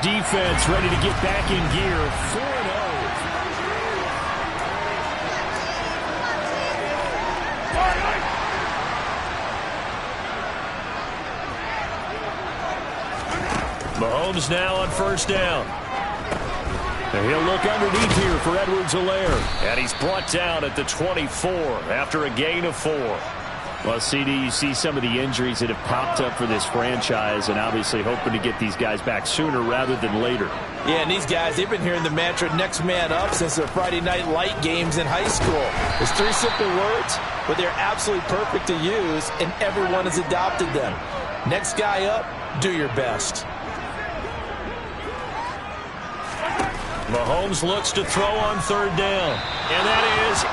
Defense ready to get back in gear. 4-0. Mahomes now on first down. And he'll look underneath here for Edwards-Helaire. And he's brought down at the 24 after a gain of 4. Well, CD, you see some of the injuries that have popped up for this franchise, and obviously hoping to get these guys back sooner rather than later. Yeah, and these guys, they've been hearing the mantra, next man up, since their Friday night light games in high school. It's 3 simple words, but they're absolutely perfect to use, and everyone has adopted them. Next guy up, do your best. Mahomes looks to throw on third down, and that is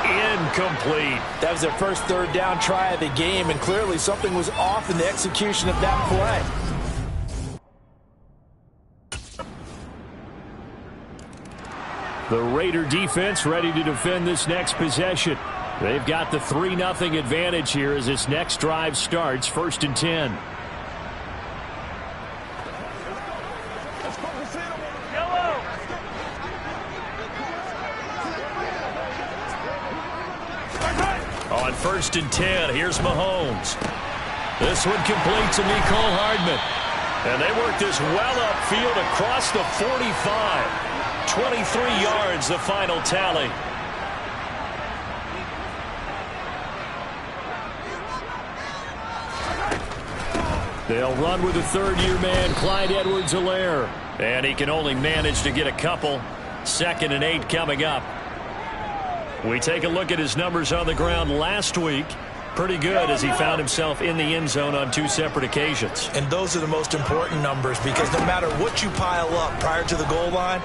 incomplete. That was their first third down try of the game, and clearly something was off in the execution of that play. The Raider defense ready to defend this next possession. They've got the 3-0 advantage here as this next drive starts, 1st and 10. On 1st and 10, here's Mahomes. This one complete to Mecole Hardman. And they work this well upfield across the 45. 23 yards, the final tally. They'll run with the third-year man, Clyde Edwards-Helaire. And he can only manage to get a couple. 2nd and 8 coming up. We take a look at his numbers on the ground last week. Pretty good as he found himself in the end zone on 2 separate occasions. And those are the most important numbers because no matter what you pile up prior to the goal line,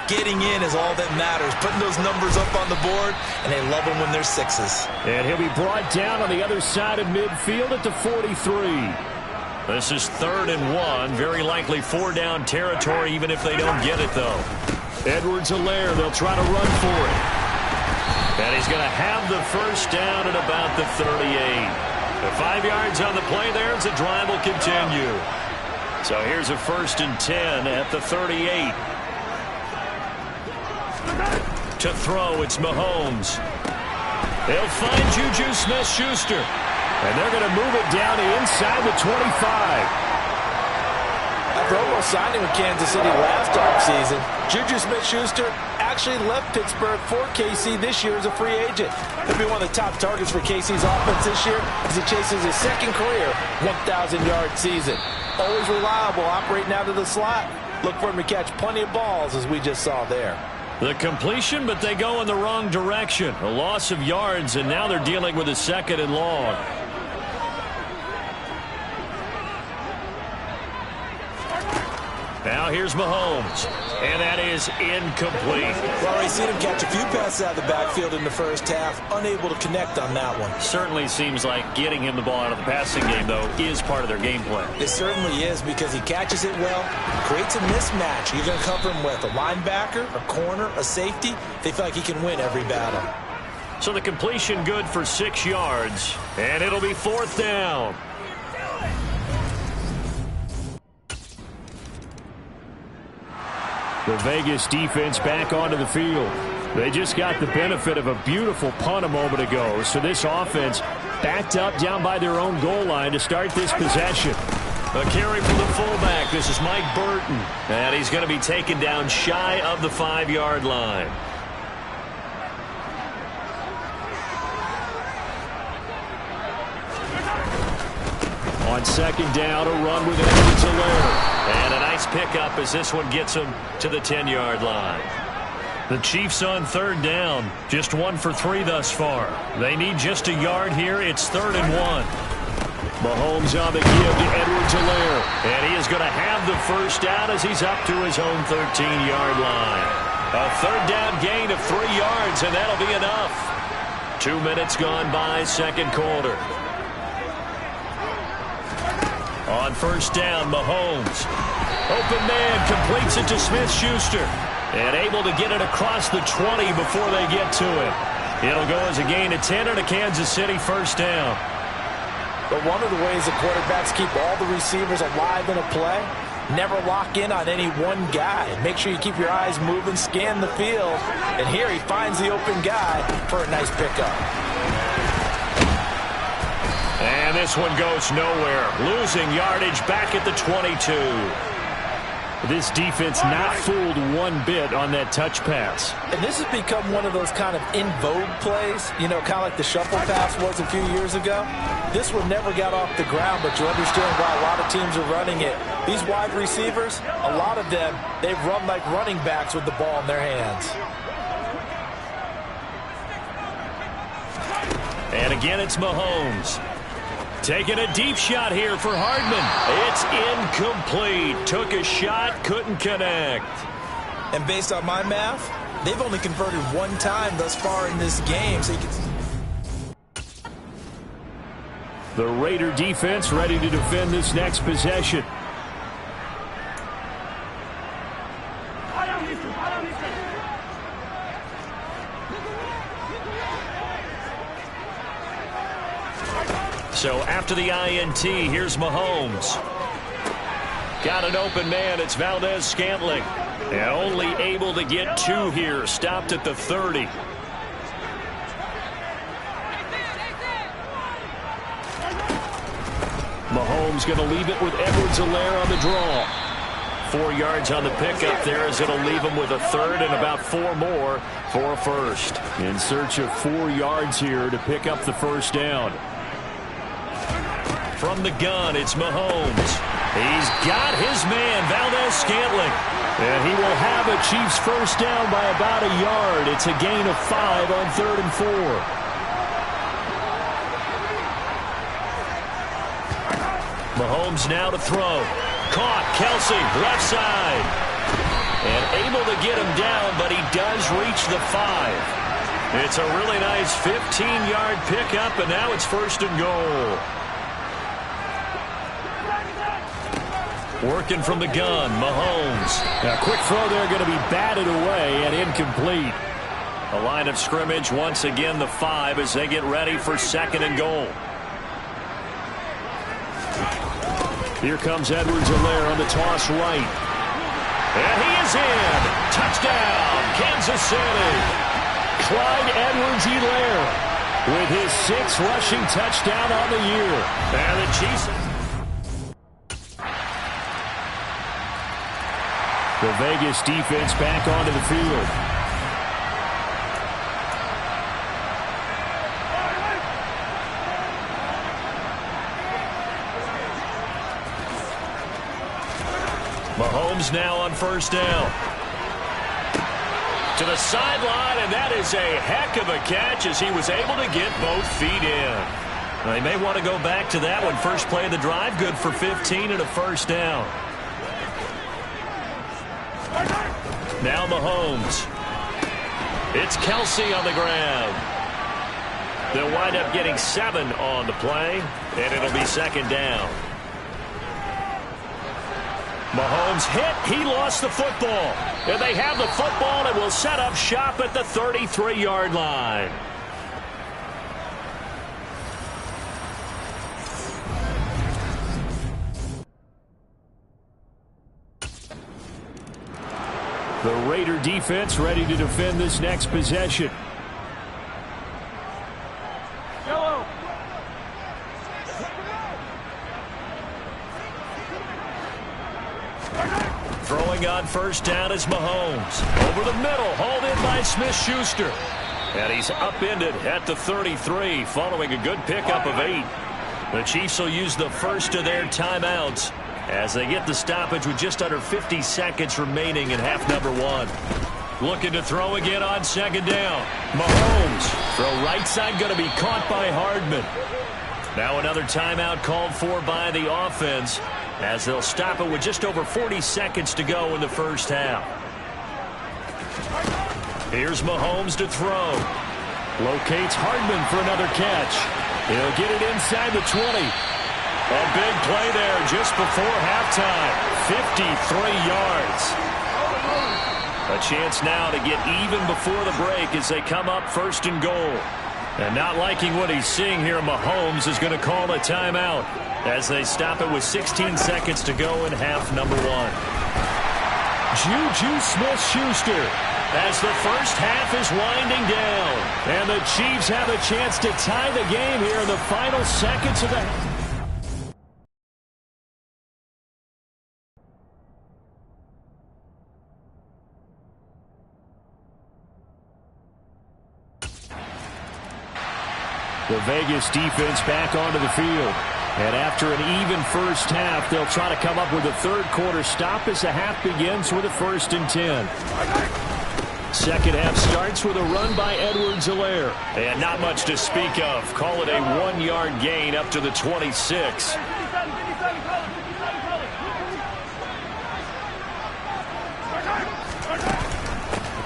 getting in is all that matters. Putting those numbers up on the board, and they love them when they're 6s. And he'll be brought down on the other side of midfield at the 43. This is 3rd and 1. Very likely 4-down territory even if they don't get it, though. Edwards-Helaire, they'll try to run for it. And he's going to have the first down at about the 38. The 5 yards on the play there as the drive will continue. So here's a 1st and 10 at the 38. To throw, it's Mahomes. They'll find Juju Smith-Schuster. And they're going to move it down inside the 25. After almost signing with Kansas City last offseason, Juju Smith-Schuster actually left Pittsburgh for KC this year as a free agent. He'll be one of the top targets for KC's offense this year as he chases his 2nd career 1,000-yard season. Always reliable, operating out of the slot. Look for him to catch plenty of balls, as we just saw there. The completion, but they go in the wrong direction. A loss of yards, and now they're dealing with a 2nd and long. Now here's Mahomes, and that is incomplete. Well, already seen him catch a few passes out of the backfield in the first half, unable to connect on that one. Certainly seems like getting him the ball out of the passing game, though, is part of their game plan. It certainly is because he catches it well, creates a mismatch. You're going to cover him with a linebacker, a corner, a safety. They feel like he can win every battle. So the completion good for 6 yards, and it'll be 4th down. The Vegas defense back onto the field. They just got the benefit of a beautiful punt a moment ago. So this offense backed up down by their own goal line to start this possession. A carry for the fullback. This is Mike Burton. And he's going to be taken down shy of the 5-yard line. On 2nd down, a run with Edwards-Helaire. And a nice pickup as this one gets him to the 10-yard line. The Chiefs on 3rd down. Just 1 for 3 thus far. They need just a yard here. It's 3rd and 1. Mahomes on the give to Edwards-Helaire. And he is going to have the first down as he's up to his own 13-yard line. A 3rd down gain of 3 yards, and that'll be enough. 2 minutes gone by, 2nd quarter. On 1st down, Mahomes. Open man completes it to Smith-Schuster. And able to get it across the 20 before they get to it. It'll go as a gain of 10 and a Kansas City 1st down. But one of the ways the quarterbacks keep all the receivers alive in a play Never lock in on any one guy. Make sure you keep your eyes moving, scan the field. And here he finds the open guy for a nice pickup. And this one goes nowhere. Losing yardage back at the 22. This defense not fooled one bit on that touch pass. And this has become one of those kind of in vogue plays, you know, kind of like the shuffle pass was a few years ago. This one never got off the ground, but you understand why a lot of teams are running it. These wide receivers, a lot of them, they've run like running backs with the ball in their hands. And again, it's Mahomes. Taking a deep shot here for Hardman. It's incomplete. Took a shot, couldn't connect. And based on my math, they've only converted one time thus far in this game. So you can... The Raider defense ready to defend this next possession. So after the INT, here's Mahomes. Got an open man. It's Valdez-Scantling. And only able to get two here. Stopped at the 30. Mahomes going to leave it with Edwards-Helaire on the draw. 4 yards on the pickup there as it'll leave him with a third and about 4 more for a first. In search of 4 yards here to pick up the first down. From the gun, it's Mahomes. He's got his man, Valdez-Scantling. And he will have a Chiefs first down by about a yard. It's a gain of 5 on 3rd and 4. Mahomes now to throw. Caught, Kelsey, left side. And able to get him down, but he does reach the 5. It's a really nice 15-yard pickup, and now it's 1st and goal. Working from the gun, Mahomes. A quick throw there going to be batted away and incomplete. A line of scrimmage once again the 5 as they get ready for 2nd and goal. Here comes Edwards-Helaire on the toss right. And he is in. Touchdown, Kansas City. Clyde Edwards-Helaire with his 6th rushing touchdown on the year. And the Chiefs... The Vegas defense back onto the field. Mahomes now on 1st down. To the sideline, and that is a heck of a catch as he was able to get both feet in. They may want to go back to that one. First play of the drive, good for 15 and a first down. Now Mahomes. It's Kelsey on the ground. They'll wind up getting 7 on the play, and it'll be 2nd down. Mahomes hit. He lost the football. And they have the football and will set up shop at the 33-yard line. The Raider defense ready to defend this next possession. Throwing on 1st down is Mahomes. Over the middle, hauled in by Smith-Schuster. And he's upended at the 33 following a good pickup of 8. The Chiefs will use the first of their timeouts as they get the stoppage with just under 50 seconds remaining in half number 1. Looking to throw again on 2nd down. Mahomes. Throw right side going to be caught by Hardman. Now another timeout called for by the offense as they'll stop it with just over 40 seconds to go in the first half. Here's Mahomes to throw. Locates Hardman for another catch. He'll get it inside the 20. A big play there just before halftime. 53 yards. A chance now to get even before the break as they come up 1st and goal. And not liking what he's seeing here, Mahomes is going to call a timeout as they stop it with 16 seconds to go in half number one. Juju Smith-Schuster as the first half is winding down. And the Chiefs have a chance to tie the game here in the final seconds of the half. The Vegas defense back onto the field. And after an even first half, they'll try to come up with a third quarter stop as the half begins with a 1st and 10. Second half starts with a run by Edwards-Helaire. And not much to speak of. Call it a 1-yard gain up to the 26.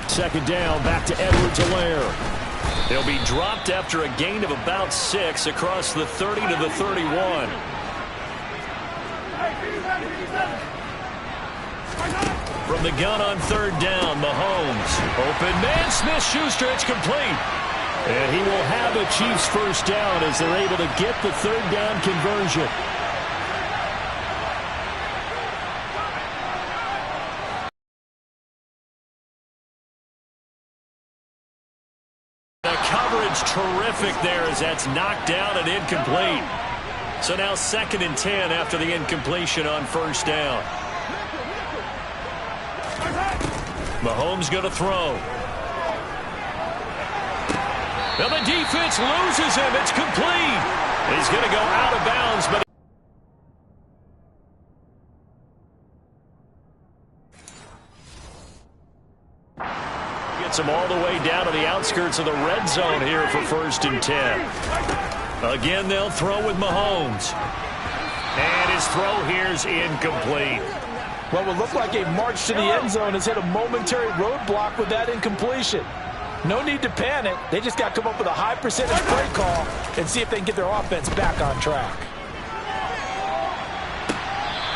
Second down, back to Edwards-Helaire. They'll be dropped after a gain of about 6 across the 30 to the 31. From the gun on third down, Mahomes. Open man, Smith-Schuster, it's complete. And he will have a Chiefs first down as they're able to get the third down conversion. Terrific there as that's knocked down and incomplete. So now 2nd and 10 after the incompletion on first down. Mahomes going to throw. Now the defense loses him. It's complete. He's going to go out of bounds, but gets him all the way down to the outskirts of the red zone here for 1st and 10. Again, they'll throw with Mahomes. And his throw here's incomplete. What would look like a march to the end zone has hit a momentary roadblock with that incompletion. No need to panic. They just got to come up with a high percentage play call and see if they can get their offense back on track.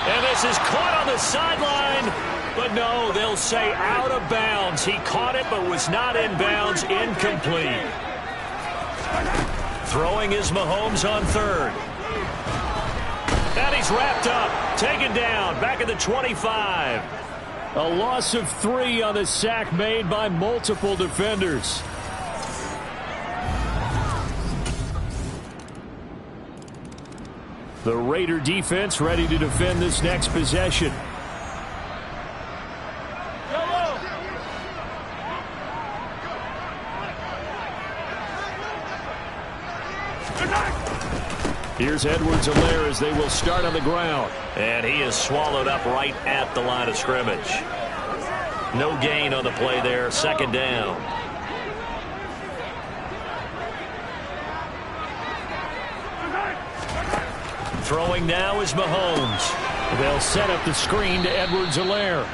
And this is caught on the sideline. But no, they'll say out of bounds. He caught it but was not in bounds. Incomplete. Throwing is Mahomes on third. And he's wrapped up. Taken down. Back at the 25. A loss of 3 on the sack made by multiple defenders. The Raider defense ready to defend this next possession. Here's Edwards-Helaire as they will start on the ground. And he is swallowed up right at the line of scrimmage. No gain on the play there. 2nd down. Throwing now is Mahomes. They'll set up the screen to Edwards-Helaire.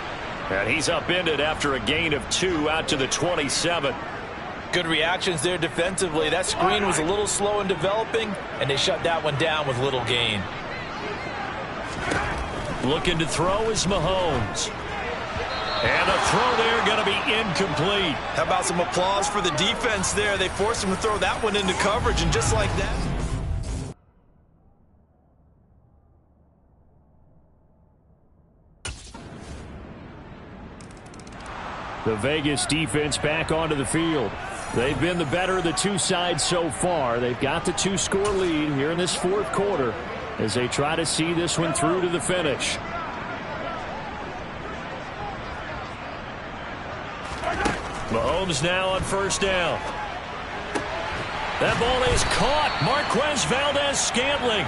And he's upended after a gain of 2 out to the 27. Good reactions there defensively. That screen was a little slow in developing, and they shut that one down with little gain. Looking to throw is Mahomes. And a throw there going to be incomplete. How about some applause for the defense there? They forced him to throw that one into coverage, and just like that. The Vegas defense back onto the field. They've been the better of the two sides so far. They've got the 2-score lead here in this 4th quarter as they try to see this one through to the finish. Mahomes now on first down. That ball is caught. Marquez Valdez-Scantling.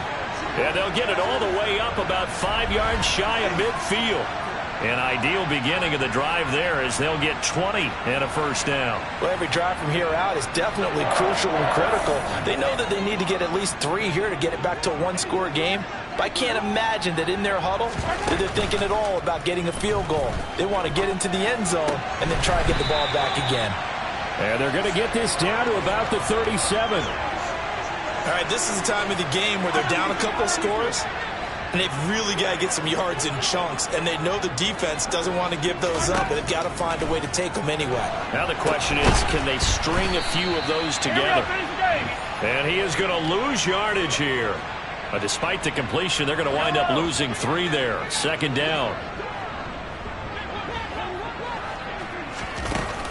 And they'll get it all the way up about 5 yards shy of midfield. An ideal beginning of the drive there as they'll get 20 and a first down. Well, every drive from here out is definitely crucial and critical. They know that they need to get at least 3 here to get it back to a 1-score game. But I can't imagine that in their huddle that they're thinking at all about getting a field goal. They want to get into the end zone and then try to get the ball back again. And they're going to get this down to about the 37. All right, this is the time of the game where they're down a couple scores. And they've really got to get some yards in chunks. And they know the defense doesn't want to give those up. But they've got to find a way to take them anyway. Now the question is, can they string a few of those together? And he is going to lose yardage here. Despite the completion, they're going to wind up losing 3 there. 2nd down.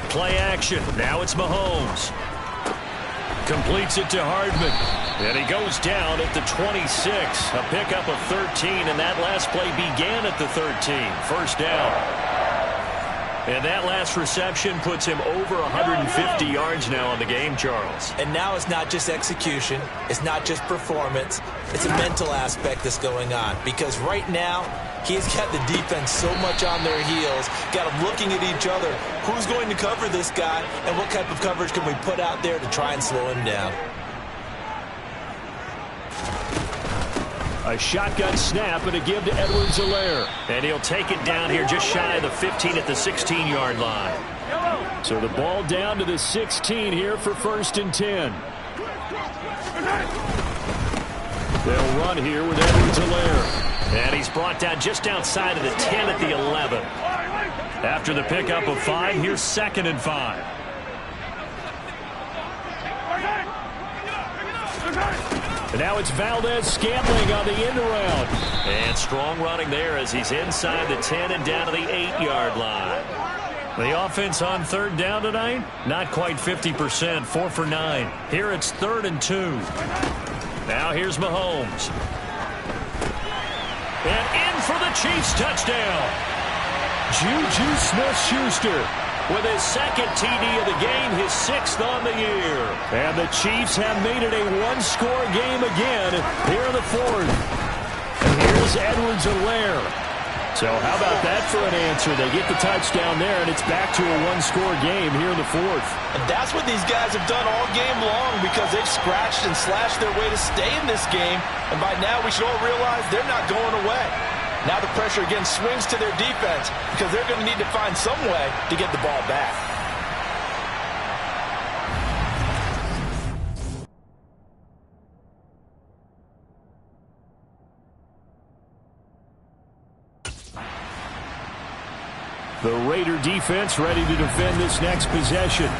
Play action. Now it's Mahomes. Completes it to Hardman. And he goes down at the 26. A pickup of 13, and that last play began at the 13. 1st down. And that last reception puts him over 150 yards now on the game, Charles. And now it's not just execution. It's not just performance. It's a mental aspect that's going on. Because right now, he's got the defense so much on their heels, got them looking at each other. Who's going to cover this guy, and what type of coverage can we put out there to try and slow him down? A shotgun snap and a give to Edwards-Helaire. And he'll take it down here just shy of the 15 at the 16-yard line. So the ball down to the 16 here for 1st and 10. They'll run here with Edwards-Helaire. And he's brought down just outside of the 10 at the 11. After the pickup of 5, here's 2nd and 5. And now it's Valdez-Scantling on the end around. And strong running there as he's inside the 10 and down to the 8-yard line. The offense on 3rd down tonight, not quite 50%, 4 for 9. Here it's 3rd and 2. Now here's Mahomes. And in for the Chiefs touchdown. Juju Smith-Schuster with his 2nd TD of the game, his 6th on the year. And the Chiefs have made it a 1-score game again here in the 4th. And here's Edwards-Helaire. So how about that for an answer? They get the touchdown there, and it's back to a 1-score game here in the 4th. And that's what these guys have done all game long, because they've scratched and slashed their way to stay in this game. And by now we should all realize they're not going away. Now the pressure again swings to their defense, because they're going to need to find some way to get the ball back. The Raider defense ready to defend this next possession.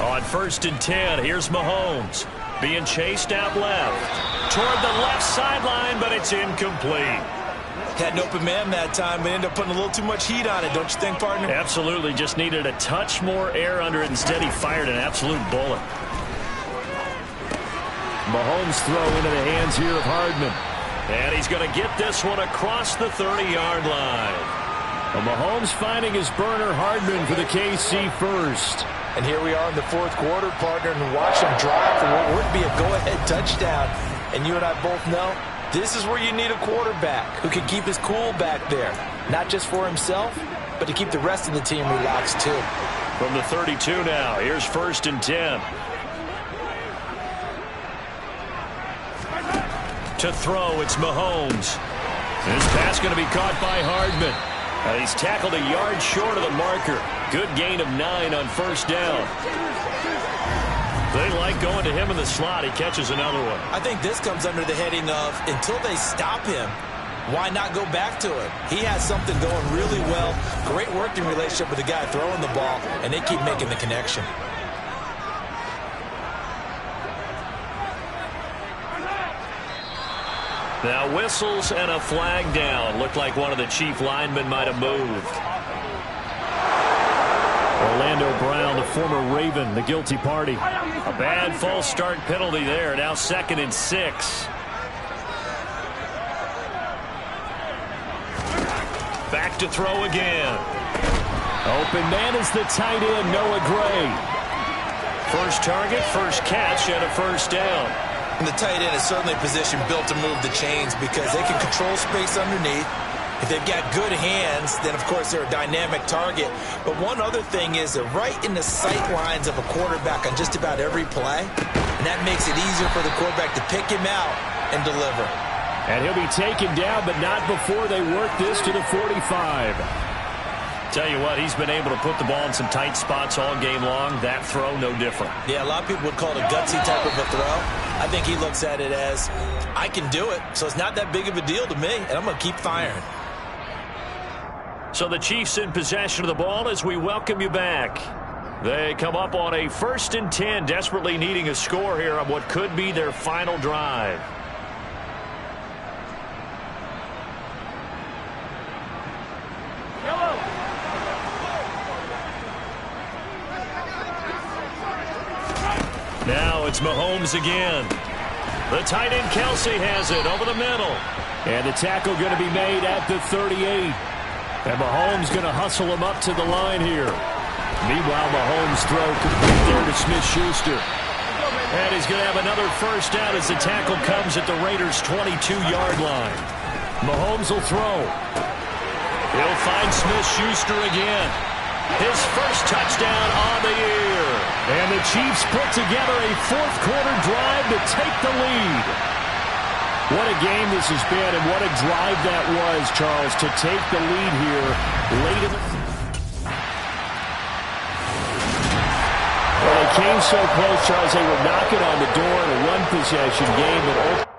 On 1st and 10, here's Mahomes. Being chased out left. Toward the left sideline, but it's incomplete. Had an open man that time, but ended up putting a little too much heat on it, don't you think, partner? Absolutely. Just needed a touch more air under it. Instead, he fired an absolute bullet. Mahomes throw into the hands here of Hardman. And he's going to get this one across the 30-yard line. Well, Mahomes finding his burner, Hardman, for the KC first. And here we are in the 4th quarter, partner, and watch him drive for what would be a go-ahead touchdown. And you and I both know this is where you need a quarterback who can keep his cool back there. Not just for himself, but to keep the rest of the team relaxed too. From the 32 now, here's 1st and 10. To throw, it's Mahomes. This pass going to be caught by Hardman. And he's tackled a yard short of the marker. Good gain of 9 on 1st down. They like going to him in the slot. He catches another one. I think this comes under the heading of, until they stop him, why not go back to it? He has something going really well. Great working relationship with the guy throwing the ball, and they keep making the connection. Now whistles and a flag down. Looked like one of the Chief linemen might have moved. Orlando Brown, the former Raven, the guilty party. A bad false start penalty there. Now 2nd and 6. Back to throw again. Open man is the tight end, Noah Gray. First target, first catch, and a 1st down. And the tight end is certainly a position built to move the chains because they can control space underneath. If they've got good hands, then, of course, they're a dynamic target. But one other thing is they're right in the sight lines of a quarterback on just about every play. And that makes it easier for the quarterback to pick him out and deliver. And he'll be taken down, but not before they work this to the 45. Tell you what, he's been able to put the ball in some tight spots all game long. That throw, no different. Yeah, a lot of people would call it a gutsy type of a throw. I think he looks at it as, I can do it, so it's not that big of a deal to me, and I'm going to keep firing. So the Chiefs in possession of the ball as we welcome you back. They come up on a 1st and 10, desperately needing a score here on what could be their final drive. Now it's Mahomes again. The tight end Kelsey has it over the middle. And the tackle going to be made at the 38. And Mahomes going to hustle him up to the line here. Meanwhile, Mahomes' throw complete there to Smith-Schuster. And he's going to have another first down as the tackle comes at the Raiders' 22-yard line. Mahomes will throw. He'll find Smith-Schuster again. His first touchdown on the year. And the Chiefs put together a fourth-quarter drive to take the lead. What a game this has been, and what a drive that was, Charles, to take the lead here late in the season. Well, they came so close, Charles, they were knocking on the door in a one-possession game, but ultimately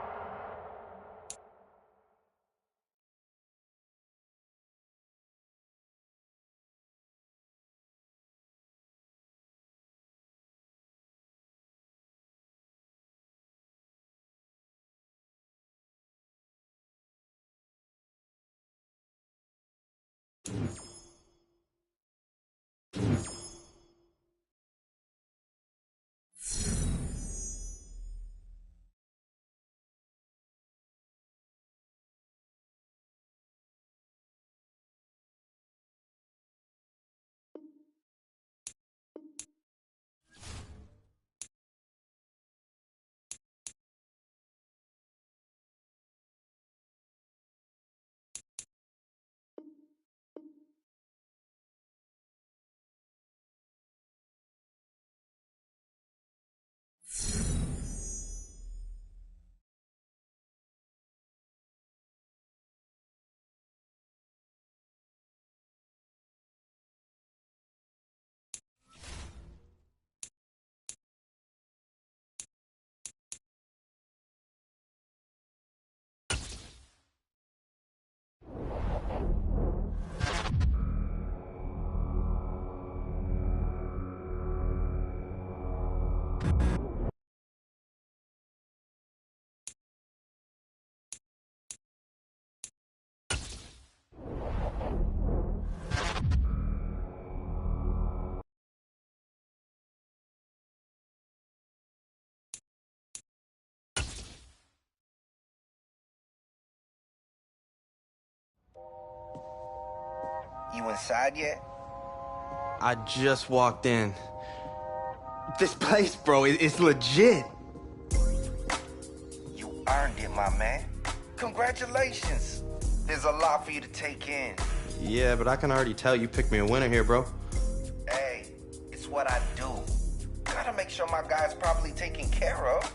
You inside yet? I just walked in. This place, bro, it's legit. You earned it, my man. Congratulations. There's a lot for you to take in. Yeah, but I can already tell you picked me a winner here, bro. Hey, it's what I do. Gotta make sure my guy's properly taken care of.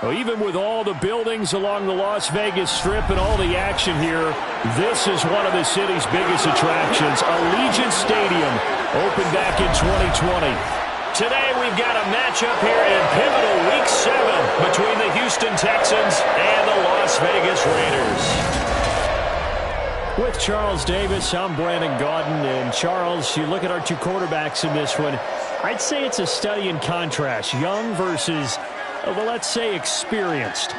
Well, even with all the buildings along the Las Vegas Strip and all the action here, this is one of the city's biggest attractions. Allegiant Stadium opened back in 2020. Today we've got a matchup here in pivotal Week 7 between the Houston Texans and the Las Vegas Raiders. With Charles Davis, I'm Brandon Gaudin. And Charles, you look at our two quarterbacks in this one, I'd say it's a study in contrast. Young versus, well, let's say experienced.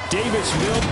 Davis Mills.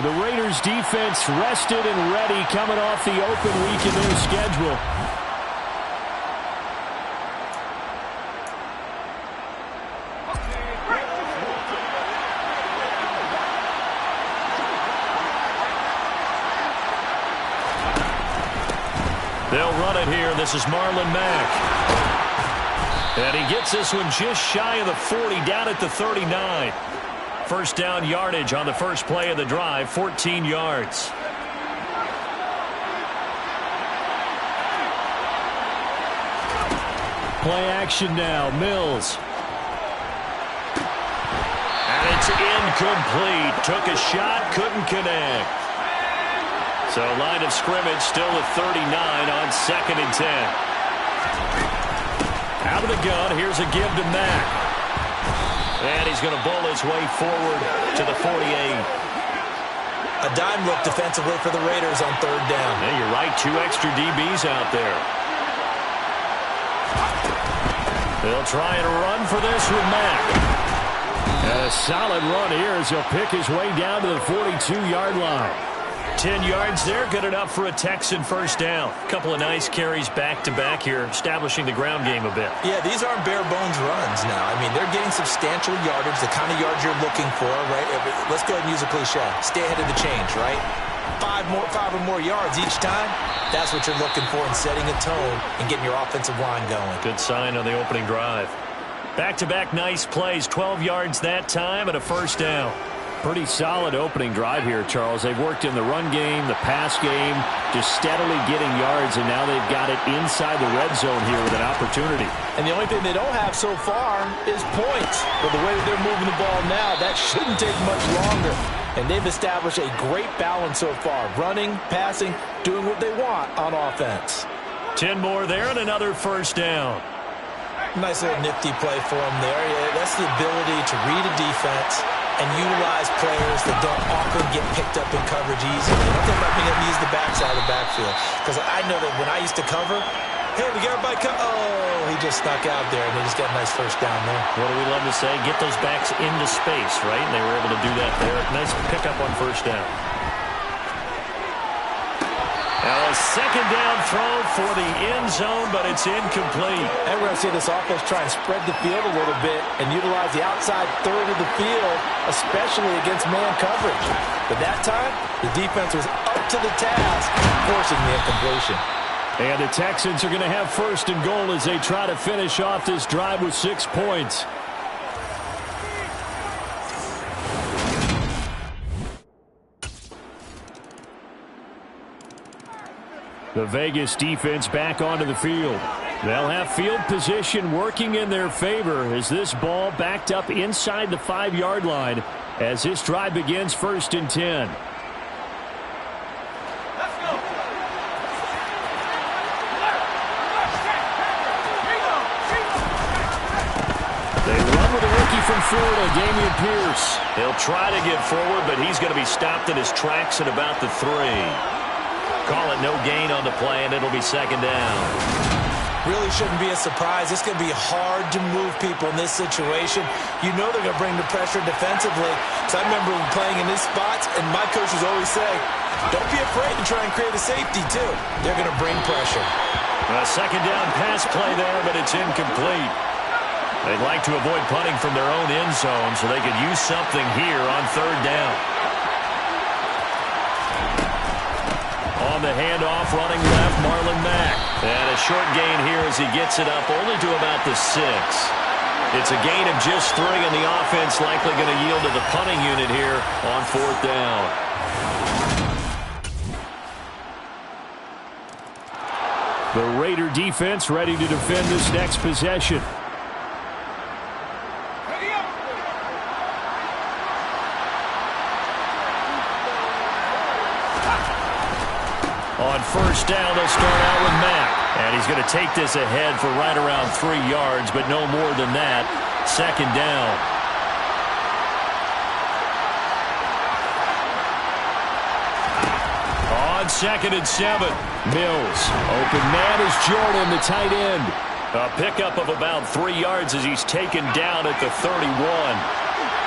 The Raiders defense rested and ready coming off the open week in their schedule. They'll run it here. This is Marlon Mack. And he gets this one just shy of the 40, down at the 39. First down yardage on the first play of the drive, 14 yards. Play action now, Mills. And it's incomplete. Took a shot, couldn't connect. So line of scrimmage still at 39 on 2nd and 10. Out of the gun, here's a give to Mack. And he's going to bowl his way forward to the 48. A dime look defensively for the Raiders on 3rd down. Yeah, you're right. 2 extra DBs out there. They'll try and run for this with Mack. And a solid run here as he'll pick his way down to the 42-yard line. 10 yards there, good enough for a Texan first down. A couple of nice carries back-to-back here, establishing the ground game a bit. Yeah, these aren't bare-bones runs now. I mean, they're getting substantial yardage, the kind of yards you're looking for, right? Let's go ahead and use a cliche. Stay ahead of the change, right? 5 or more yards each time. That's what you're looking for in setting a tone and getting your offensive line going. Good sign on the opening drive. Back-to-back nice plays, 12 yards that time and a first down. Pretty solid opening drive here, Charles. They've worked in the run game, the pass game, just steadily getting yards, and now they've got it inside the red zone here with an opportunity. And the only thing they don't have so far is points. But the way that they're moving the ball now, that shouldn't take much longer. And they've established a great balance so far. Running, passing, doing what they want on offense. 10 more there and another first down. Nice little nifty play for them there. Yeah, that's the ability to read a defense and utilize players that don't often get picked up in coverage easily. One thing about being able to use the backside of the backfield, because I know that when I used to cover, hey, we got everybody oh, he just snuck out there, and they just got a nice first down there. What do we love to say? Get those backs into space, right? And they were able to do that there. Nice pickup on first down. Now a second down throw for the end zone, but it's incomplete. And we're going to see this offense try and spread the field a little bit and utilize the outside third of the field, especially against man coverage. But that time, the defense was up to the task, forcing the incompletion. And the Texans are going to have first and goal as they try to finish off this drive with 6 points. The Vegas defense back onto the field. They'll have field position working in their favor as this ball backed up inside the 5-yard line as this drive begins 1st and 10. They run with a rookie from Florida, Dameon Pierce. He'll try to get forward, but he's going to be stopped in his tracks at about the 3. Call it no gain on the play, and it'll be 2nd down. Really shouldn't be a surprise. It's going to be hard to move people in this situation. You know they're going to bring the pressure defensively. So I remember playing in these spots, and my coaches always say, don't be afraid to try and create a safety, too. They're going to bring pressure. A 2nd down pass play there, but it's incomplete. They'd like to avoid punting from their own end zone so they could use something here on third down. On the handoff, running left, Marlon Mack. And a short gain here as he gets it up only to about the 6. It's a gain of just 3, and the offense likely going to yield to the punting unit here on fourth down. The Raider defense ready to defend this next possession. On first down, they'll start out with Mack. And he's going to take this ahead for right around 3 yards, but no more than that. Second down. On 2nd and 7, Mills. Open man is Jordan, the tight end. A pickup of about 3 yards as he's taken down at the 31.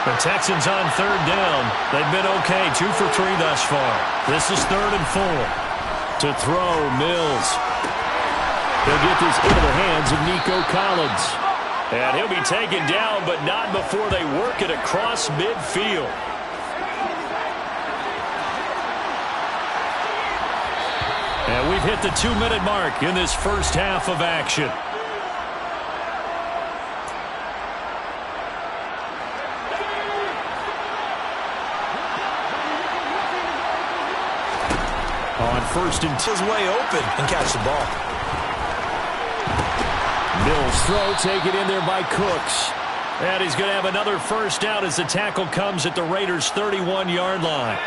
The Texans on third down. They've been okay, 2 for 3 thus far. This is 3rd and 4. To throw, Mills. He'll get this into the hands of Nico Collins. And he'll be taken down, but not before they work it across midfield. And we've hit the 2-minute mark in this first half of action. On first and 10. His way open and catch the ball. Mills throw taken in there by Cooks. And he's going to have another first down as the tackle comes at the Raiders' 31-yard line.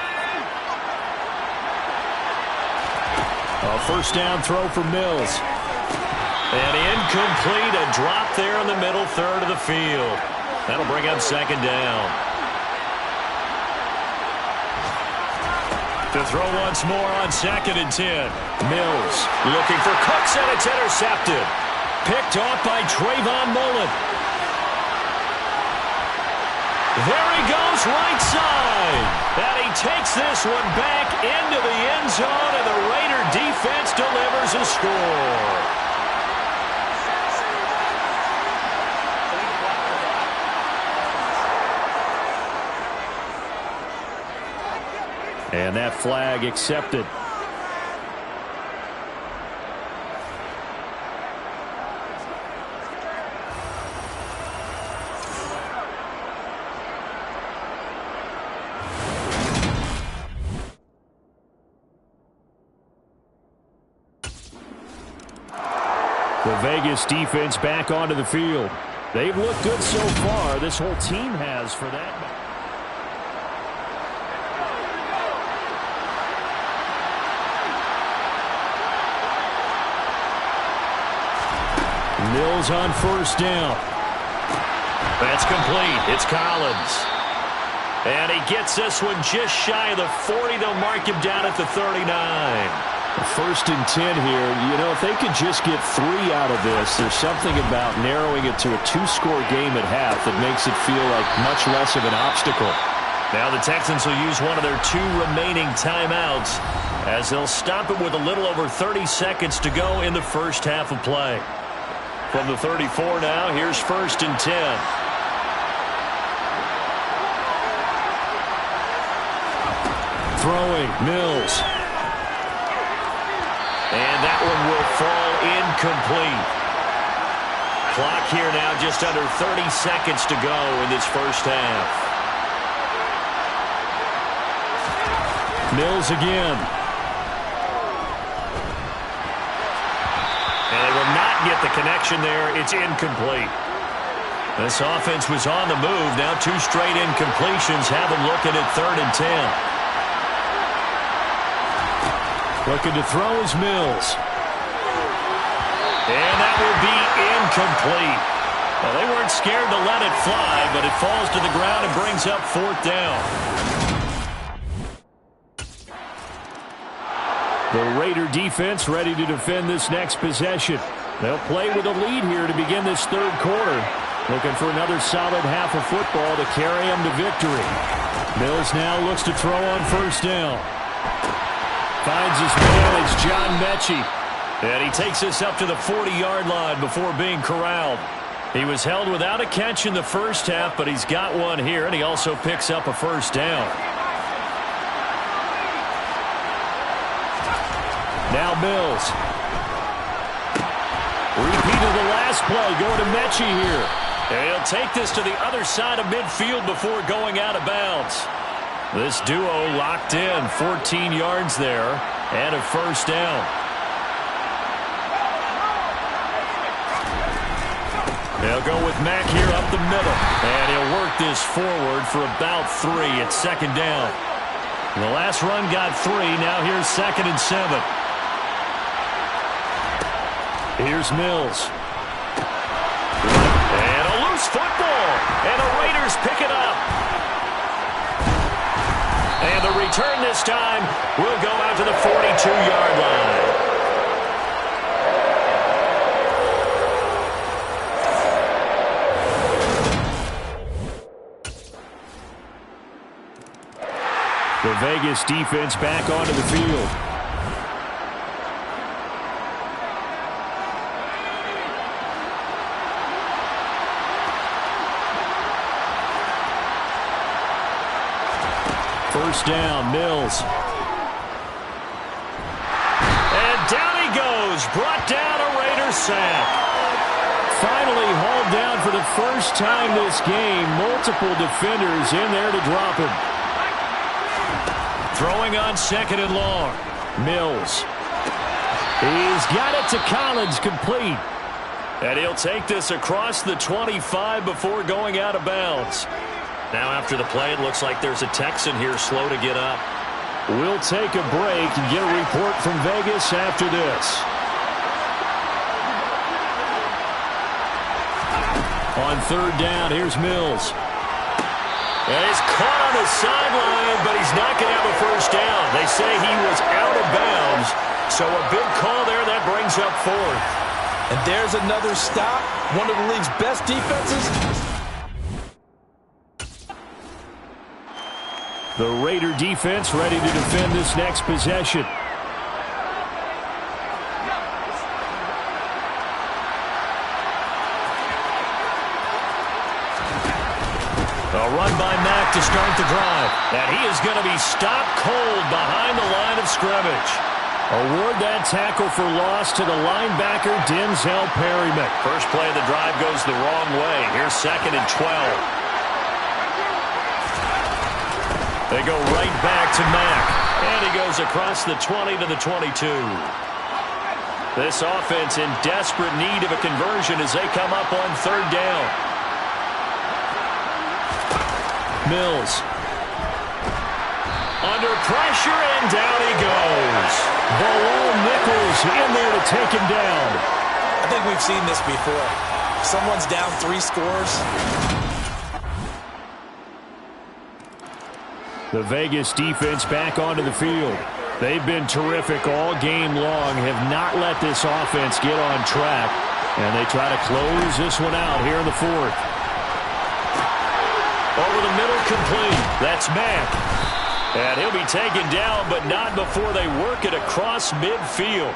A first down throw for Mills. And incomplete, a drop there in the middle third of the field. That'll bring up second down. To throw once more on 2nd and 10. Mills looking for Cooks, and it's intercepted. Picked off by Trayvon Mullen. There he goes, right side. And he takes this one back into the end zone, and the Raider defense delivers a score. And that flag accepted. The Vegas defense back onto the field. They've looked good so far. This whole team has for that. Mills on first down. That's complete. It's Collins. And he gets this one just shy of the 40. They'll mark him down at the 39. First and 10 here. You know, if they could just get 3 out of this, there's something about narrowing it to a 2-score game at half that makes it feel like much less of an obstacle. Now the Texans will use one of their 2 remaining timeouts as they'll stop it with a little over 30 seconds to go in the first half of play. From the 34 now, here's first and 10. Throwing, Mills. And that one will fall incomplete. Clock here now just under 30 seconds to go in this first half. Mills again. And they will not get the connection there. It's incomplete. This offense was on the move. Now 2 straight incompletions have them looking at 3rd and 10. Looking to throw is Mills. And that will be incomplete. Well, they weren't scared to let it fly, but it falls to the ground and brings up 4th down. The Raider defense ready to defend this next possession. They'll play with a lead here to begin this 3rd quarter. Looking for another solid half of football to carry them to victory. Mills now looks to throw on first down. Finds his man, it's John Mechie. And he takes this up to the 40-yard line before being corralled. He was held without a catch in the first half, but he's got one here, and he also picks up a first down. Now Mills. Repeat of the last play, going to Mechie here. And he'll take this to the other side of midfield before going out of bounds. This duo locked in, 14 yards there, and a first down. They'll go with Mack here up the middle, and he'll work this forward for about 3 at second down. The last run got 3, now here's 2nd and 7. Here's Mills. And a loose football. And the Raiders pick it up. And the return this time will go out to the 42-yard line. The Vegas defense back onto the field. First down, Mills. And down he goes. Brought down a Raider sack. Finally hauled down for the first time this game. Multiple defenders in there to drop him. Throwing on 2nd and long. Mills. He's got it to Collins, complete. And he'll take this across the 25 before going out of bounds. Now after the play, it looks like there's a Texan here slow to get up. We'll take a break and get a report from Vegas after this. On 3rd down, here's Mills. And he's caught on the sideline, but he's not going to have a first down. They say he was out of bounds, so a big call there that brings up 4th. And there's another stop. One of the league's best defenses. The Raider defense ready to defend this next possession. A run by Mack to start the drive. And he is going to be stopped cold behind the line of scrimmage. Award that tackle for loss to the linebacker, Denzel Perryman. First play of the drive goes the wrong way. Here's 2nd and 12. They go right back to Mack. And he goes across the 20 to the 22. This offense in desperate need of a conversion as they come up on 3rd down. Mills. Under pressure, and down he goes. Below Nichols in there to take him down. I think we've seen this before. Someone's down 3 scores. The Vegas defense back onto the field. They've been terrific all game long, have not let this offense get on track, and they try to close this one out here in the 4th. Over the middle, complete. That's Mack. And he'll be taken down, but not before they work it across midfield.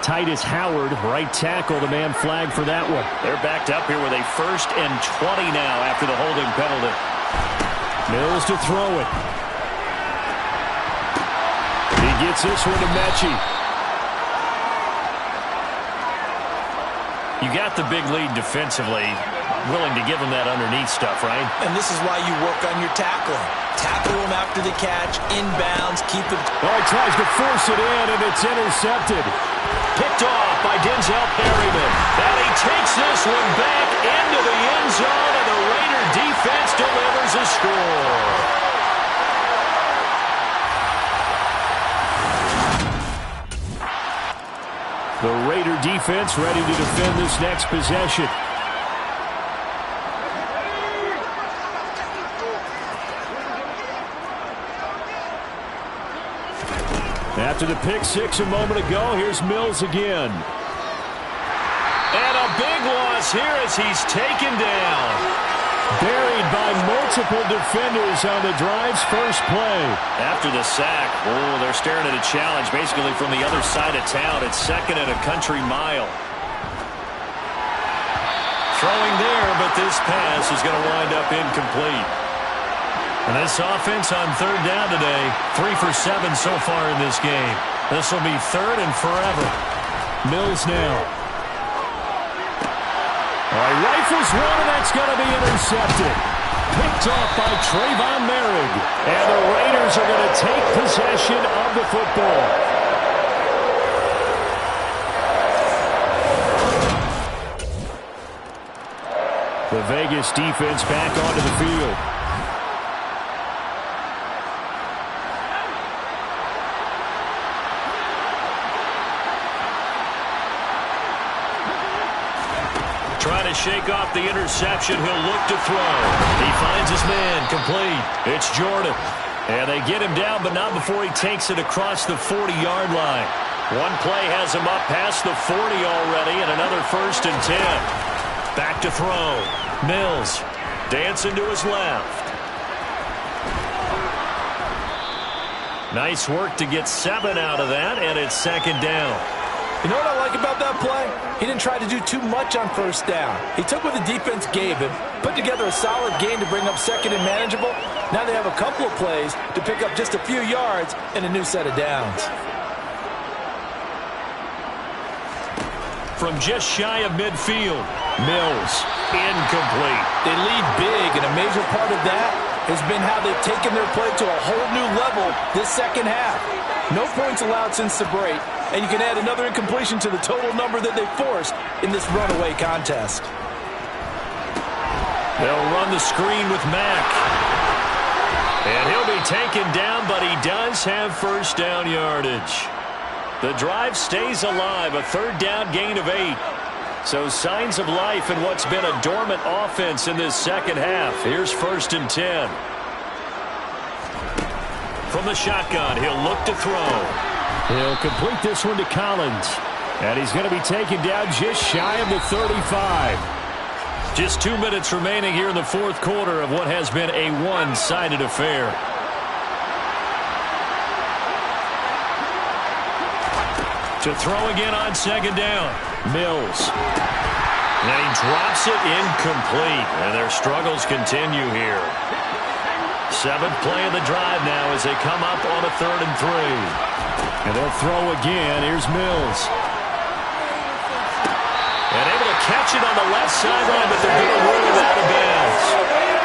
Titus Howard, right tackle, the man flagged for that one. They're backed up here with a 1st and 20 now after the holding penalty. Mills to throw it. He gets this one to Mechie. You got the big lead defensively. Willing to give him that underneath stuff, right? And this is why you work on your tackling. Tackle him after the catch, inbounds, keep him. Oh, he tries to force it in, and it's intercepted. Picked off by Denzel Perryman. And he takes this one back into the end zone, and the Raider defense delivers a score. The Raider defense ready to defend this next possession. After the pick six a moment ago, here's Mills again. And a big loss here as he's taken down. Buried by multiple defenders on the drive's first play. After the sack, they're staring at a challenge basically from the other side of town. It's second and a country mile. Throwing there, but this pass is going to wind up incomplete. And this offense on third down today, 3 for 7 so far in this game. This will be third and forever. Mills now. Rifles one, and that's going to be intercepted. Picked off by Trayvon Merrick. And the Raiders are going to take possession of the football. The Vegas defense back onto the field. Trying to shake off the interception. He'll look to throw. He finds his man. Complete. It's Jordan. And they get him down, but not before he takes it across the 40-yard line. One play has him up past the 40 already, and another 1st and 10. Back to throw. Mills dancing to his left. Nice work to get 7 out of that, and it's 2nd down. You know what I like about that play? He didn't try to do too much on 1st down. He took what the defense gave him, put together a solid game to bring up 2nd and manageable. Now they have a couple of plays to pick up just a few yards and a new set of downs. From just shy of midfield, Mills, incomplete. They lead big, and a major part of that has been how they've taken their play to a whole new level this second half. No points allowed since the break, and you can add another incompletion to the total number that they forced in this runaway contest. They'll run the screen with Mack. And he'll be taken down, but he does have 1st down yardage. The drive stays alive, a 3rd down gain of 8. So signs of life in what's been a dormant offense in this second half. Here's 1st and 10. From the shotgun, he'll look to throw. He'll complete this one to Collins. And he's going to be taken down just shy of the 35. Just 2 minutes remaining here in the 4th quarter of what has been a one-sided affair. To throw again on 2nd down. Mills. And he drops it incomplete. And their struggles continue here. 7th play of the drive now as they come up on a 3rd and 3. And they'll throw again. Here's Mills. And able to catch it on the left sideline, but they're going to rule it out of bounds.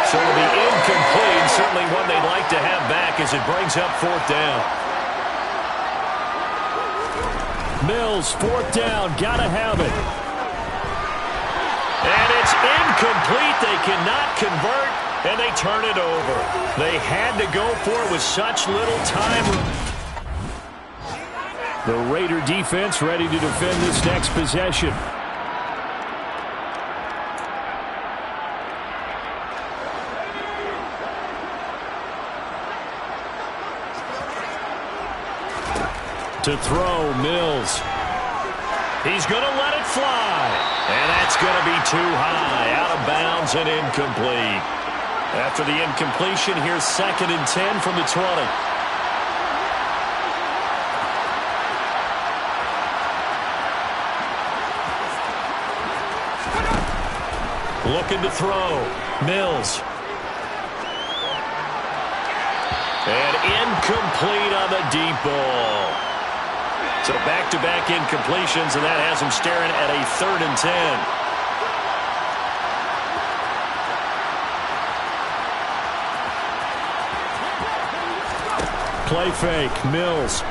So it'll be incomplete. Certainly one they'd like to have back as it brings up 4th down. Mills, 4th down, gotta have it. And it's incomplete. They cannot convert, and they turn it over. They had to go for it with such little time. The Raider defense ready to defend this next possession. To throw, Mills. He's going to let it fly. And that's going to be too high. Out of bounds and incomplete. After the incompletion, here's 2nd and 10 from the 20. Looking to throw. Mills. And incomplete on the deep ball. So back-to-back incompletions, and that has him staring at a 3rd and 10. Play fake, Mills.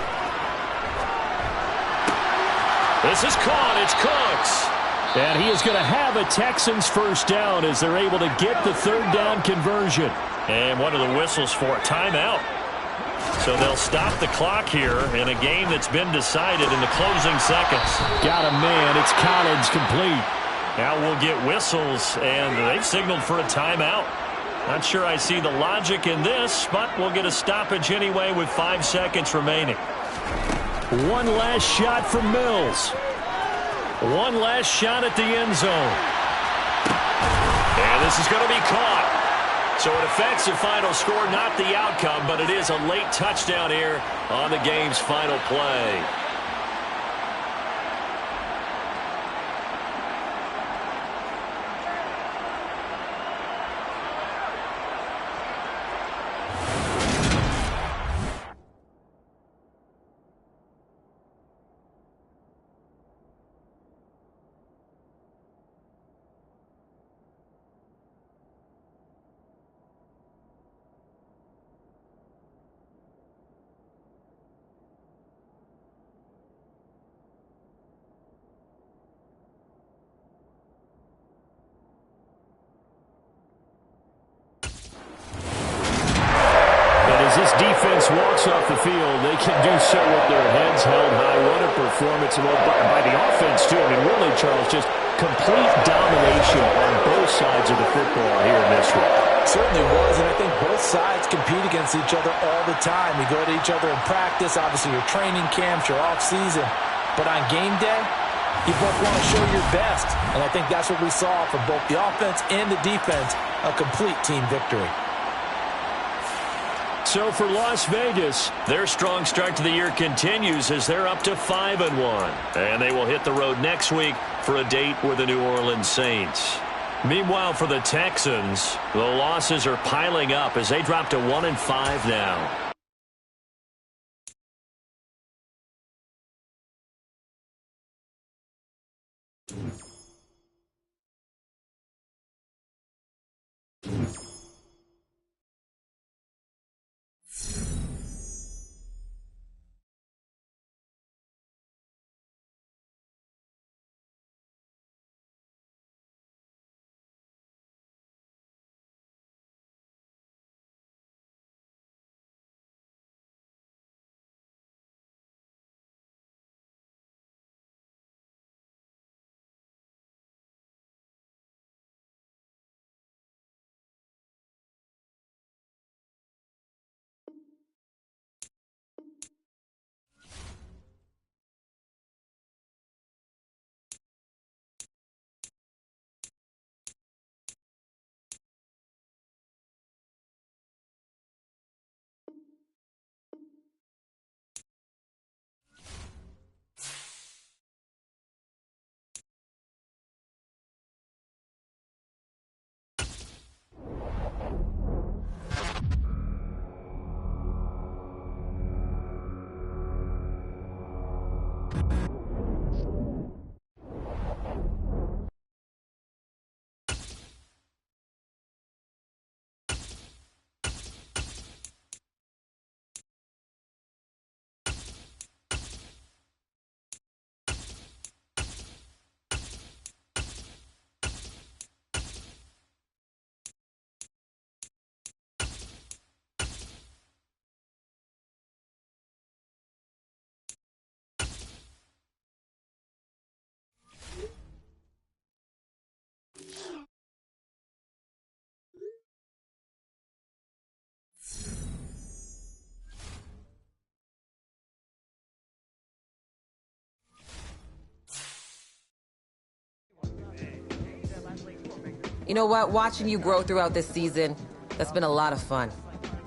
This is caught. It's Cooks. And he is going to have a Texans 1st down as they're able to get the 3rd down conversion. And what are the whistles for? Timeout. So they'll stop the clock here in a game that's been decided in the closing seconds. Got a man. It's Collins, complete. Now we'll get whistles, and they've signaled for a timeout. Not sure I see the logic in this, but we'll get a stoppage anyway with 5 seconds remaining. One last shot from Mills. One last shot at the end zone. And this is going to be caught. So it affects the final score, not the outcome, but it is a late touchdown here on the game's final play. As this defense walks off the field, they can do so with their heads held high. What a performance by the offense, too. I mean, really, Charles, just complete domination on both sides of the football here in this one. Certainly was, and I think both sides compete against each other all the time. You go to each other in practice, obviously your training camps, your off-season. But on game day, you both want to show your best. And I think that's what we saw from both the offense and the defense, a complete team victory. So for Las Vegas, their strong start to the year continues as they're up to 5-1. And they will hit the road next week for a date with the New Orleans Saints. Meanwhile, for the Texans, the losses are piling up as they drop to 1-5 now. You know what? Watching you grow throughout this season, that's been a lot of fun.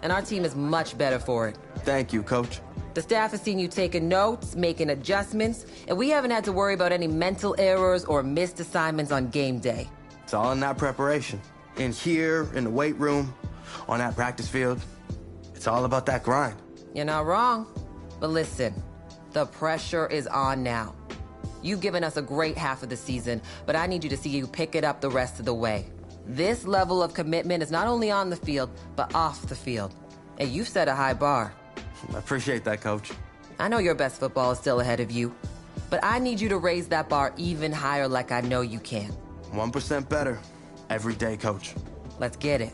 And our team is much better for it. Thank you, Coach. The staff has seen you taking notes, making adjustments, and we haven't had to worry about any mental errors or missed assignments on game day. It's all in that preparation. In here, in the weight room, on that practice field. It's all about that grind. You're not wrong. But listen, the pressure is on now. You've given us a great half of the season, but I need you to see you pick it up the rest of the way. This level of commitment is not only on the field, but off the field. And you've set a high bar. I appreciate that, Coach. I know your best football is still ahead of you, but I need you to raise that bar even higher like I know you can. 1% better every day, Coach. Let's get it.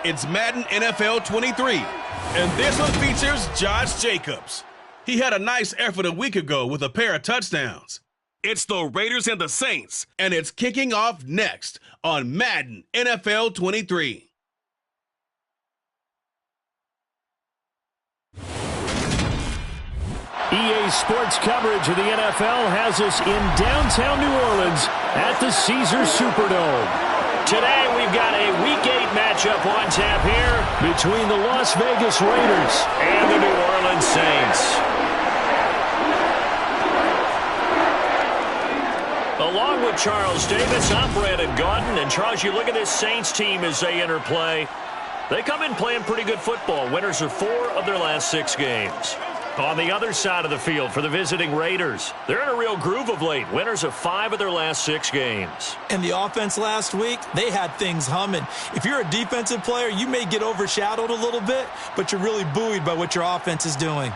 It's Madden NFL 23, and this one features Josh Jacobs. He had a nice effort a week ago with a pair of touchdowns. It's the Raiders and the Saints, and it's kicking off next on Madden NFL 23. EA Sports coverage of the NFL has us in downtown New Orleans at the Caesars Superdome. Today we've got a Week 8 matchup on tap here between the Las Vegas Raiders and the New Orleans Saints. Along with Charles Davis, I'm Brandon Gaudin. And Charles, you look at this Saints team as they enter play. They come in playing pretty good football. Winners of 4 of their last 6 games. On the other side of the field for the visiting Raiders, they're in a real groove of late. Winners of 5 of their last 6 games. And the offense last week, they had things humming. If you're a defensive player, you may get overshadowed a little bit, but you're really buoyed by what your offense is doing.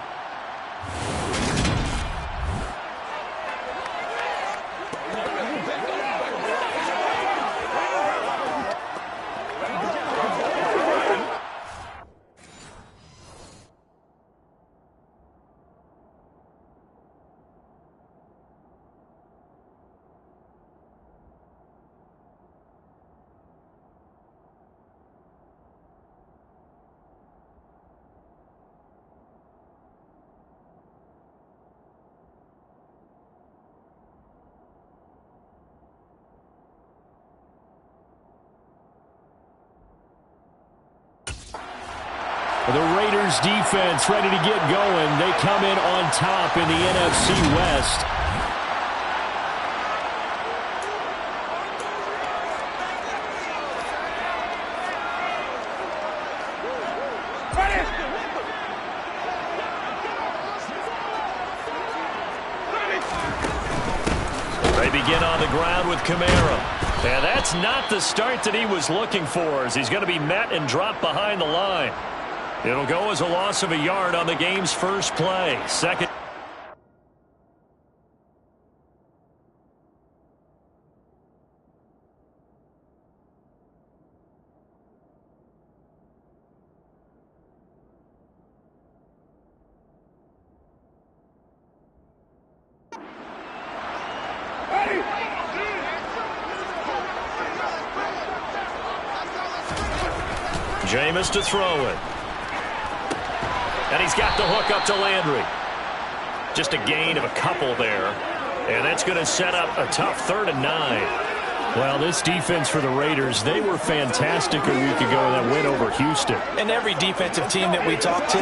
The Raiders defense ready to get going. They come in on top in the NFC West. They begin on the ground with Kamara. And that's not the start that he was looking for, as he's going to be met and dropped behind the line. It'll go as a loss of a yard on the game's first play. Second. Jameis to throw it. And he's got the hook up to Landry. Just a gain of a couple there. And that's going to set up a tough 3rd and 9. Well, this defense for the Raiders, they were fantastic a week ago in that win over Houston. And every defensive team that we talk to,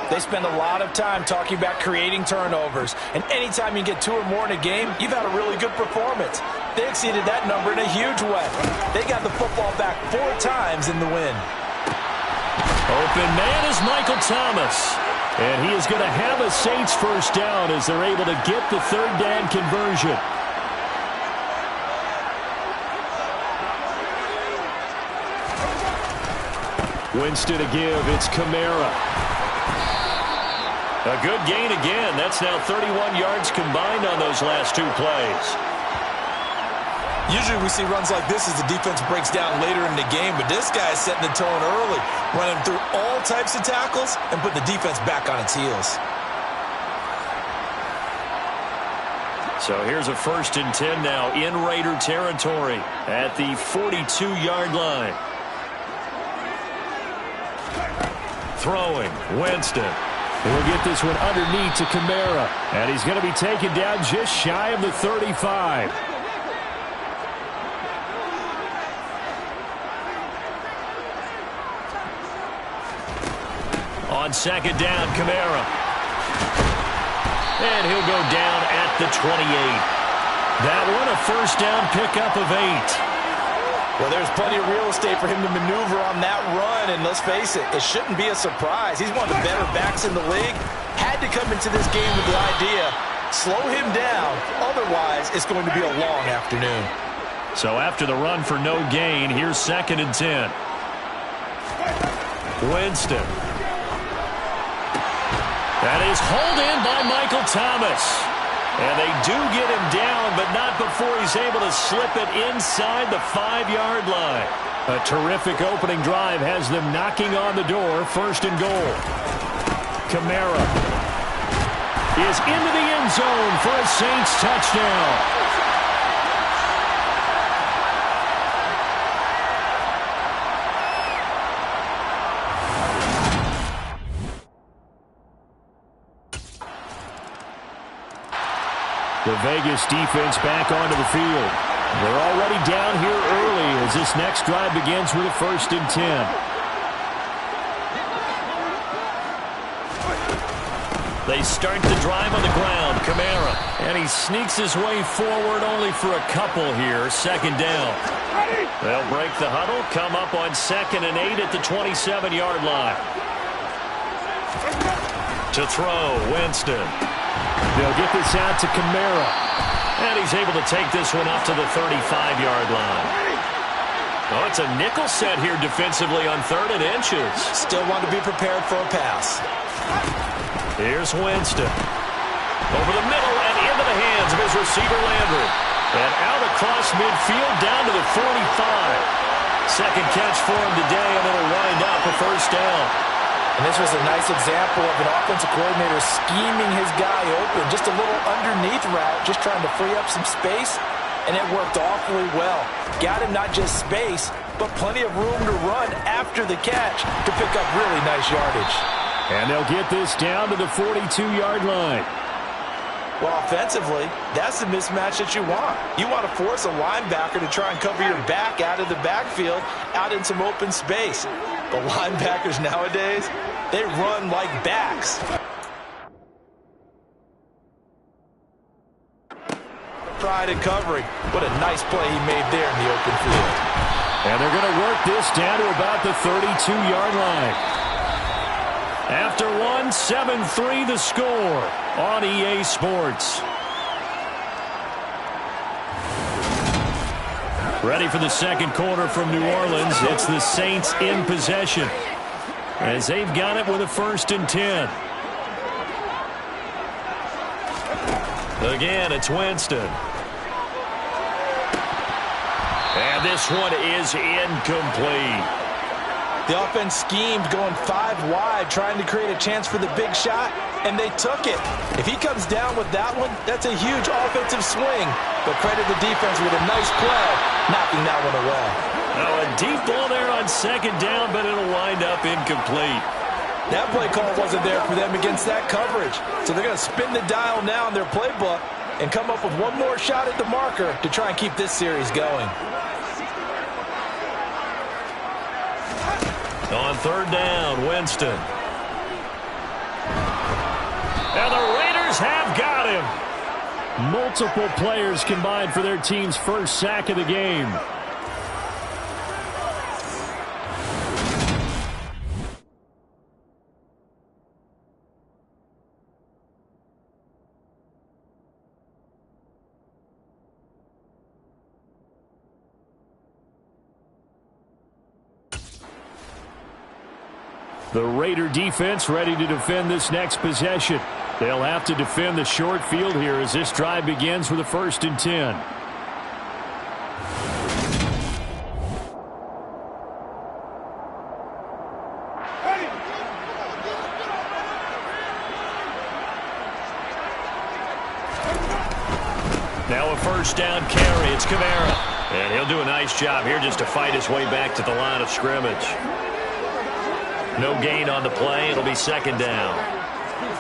they spend a lot of time talking about creating turnovers. And anytime you get 2 or more in a game, you've had a really good performance. They exceeded that number in a huge way. They got the football back 4 times in the win. Open man is Michael Thomas. And he is going to have a Saints first down as they're able to get the 3rd down conversion. Winston to give. It's Kamara. A good gain again. That's now 31 yards combined on those last 2 plays. Usually we see runs like this as the defense breaks down later in the game, but this guy is setting the tone early, running through all types of tackles and putting the defense back on its heels. So here's a 1st and 10 now in Raider territory at the 42-yard line. Throwing, Winston. He'll get this one underneath to Kamara, and he's going to be taken down just shy of the 35. On 2nd down, Kamara. And he'll go down at the 28. That one a 1st down pickup of 8. Well, there's plenty of real estate for him to maneuver on that run, and let's face it, it shouldn't be a surprise. He's one of the better backs in the league. Had to come into this game with the idea, slow him down, otherwise it's going to be a long afternoon. So after the run for no gain, here's 2nd and 10. Winston. That is hauled in by Michael Thomas. And they do get him down, but not before he's able to slip it inside the 5-yard line. A terrific opening drive has them knocking on the door. First and goal. Kamara is into the end zone for a Saints touchdown. The Vegas defense back onto the field. They're already down here early as this next drive begins with a 1st and 10. They start the drive on the ground. Kamara. And he sneaks his way forward only for a couple here. 2nd down. They'll break the huddle. Come up on 2nd and 8 at the 27-yard line. To throw, Winston. They'll get this out to Kamara. And he's able to take this one up to the 35-yard line. Oh, it's a nickel set here defensively on 3rd and inches. Still want to be prepared for a pass. Here's Winston. Over the middle and into the hands of his receiver, Landry. And out across midfield down to the 45. 2nd catch for him today, and it'll wind up a 1st down. And this was a nice example of an offensive coordinator scheming his guy open. Just a little underneath route, just trying to free up some space, and it worked awfully well. Got him not just space, but plenty of room to run after the catch to pick up really nice yardage. And they'll get this down to the 42-yard line. Well, offensively, that's the mismatch that you want. You want to force a linebacker to try and cover your back out of the backfield, out in some open space. The linebackers nowadays, they run like backs. Pride in covering. What a nice play he made there in the open field. And they're going to work this down to about the 32-yard line. After one, 7-3 the score on EA Sports. Ready for the 2nd quarter from New Orleans. It's the Saints in possession as they've got it with a 1st and 10. Again, it's Winston. And this one is incomplete. The offense schemed going 5 wide, trying to create a chance for the big shot, and they took it. If he comes down with that one, that's a huge offensive swing. But credit the defense with a nice play, knocking that one away. Oh, a deep ball there on 2nd down, but it'll wind up incomplete. That play call wasn't there for them against that coverage. So they're going to spin the dial now in their playbook and come up with one more shot at the marker to try and keep this series going. On 3rd down, Winston. And the Raiders have got him. Multiple players combined for their team's 1st sack of the game. The Raider defense ready to defend this next possession. They'll have to defend the short field here as this drive begins with a 1st and 10. Now a 1st down carry. It's Kamara. And he'll do a nice job here just to fight his way back to the line of scrimmage. No gain on the play. It'll be 2nd down.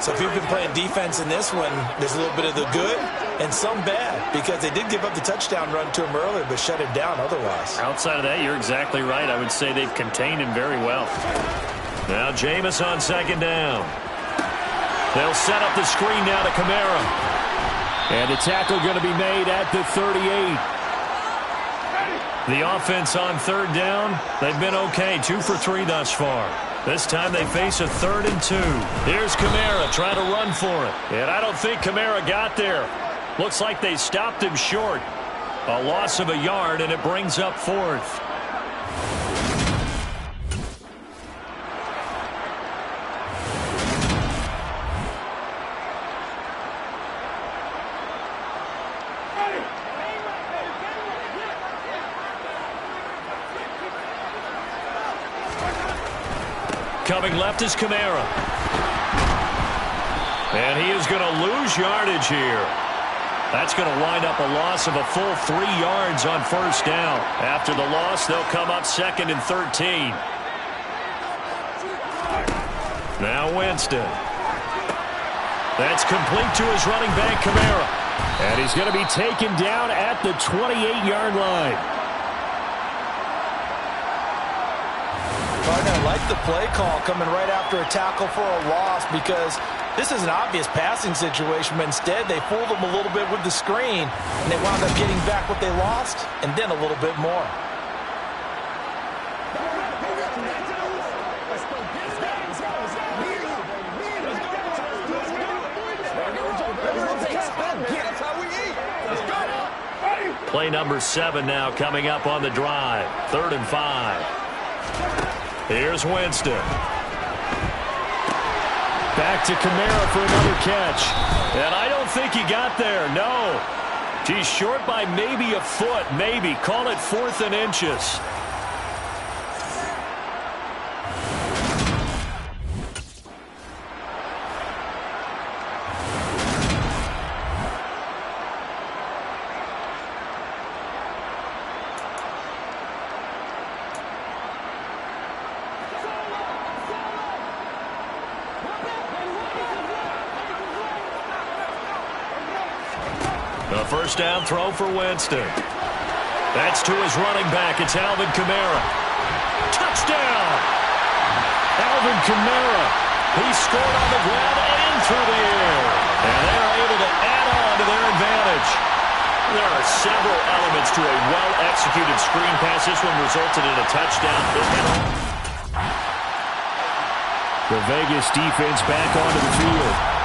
So if you've been playing defense in this one, there's a little bit of the good and some bad, because they did give up the touchdown run to him earlier, but shut him down otherwise. Outside of that, you're exactly right. I would say they've contained him very well. Now Jameis on 2nd down. They'll set up the screen now to Kamara. And the tackle going to be made at the 38. The offense on 3rd down, they've been okay. 2 for 3 thus far. This time they face a 3rd and 2. Here's Kamara trying to run for it. And I don't think Kamara got there. Looks like they stopped him short. A loss of a yard, and it brings up 4th. Coming left is Kamara. And he is going to lose yardage here. That's going to wind up a loss of a full 3 yards on first down. After the loss, they'll come up 2nd and 13. Now Winston. That's complete to his running back, Kamara. And he's going to be taken down at the 28-yard line. Gardner, I like the play call coming right after a tackle for a loss because this is an obvious passing situation, but instead they fooled them a little bit with the screen, and they wound up getting back what they lost and then a little bit more. Play number 7 now coming up on the drive. 3rd and 5. Here's Winston. Back to Kamara for another catch. And I don't think he got there. No. He's short by maybe a foot. Maybe. Call it 4th and inches. A first down throw for Winston. That's to his running back. It's Alvin Kamara. Touchdown! Alvin Kamara. He scored on the ground and through the air. And they're able to add on to their advantage. There are several elements to a well-executed screen pass. This one resulted in a touchdown. The Vegas defense back onto the field.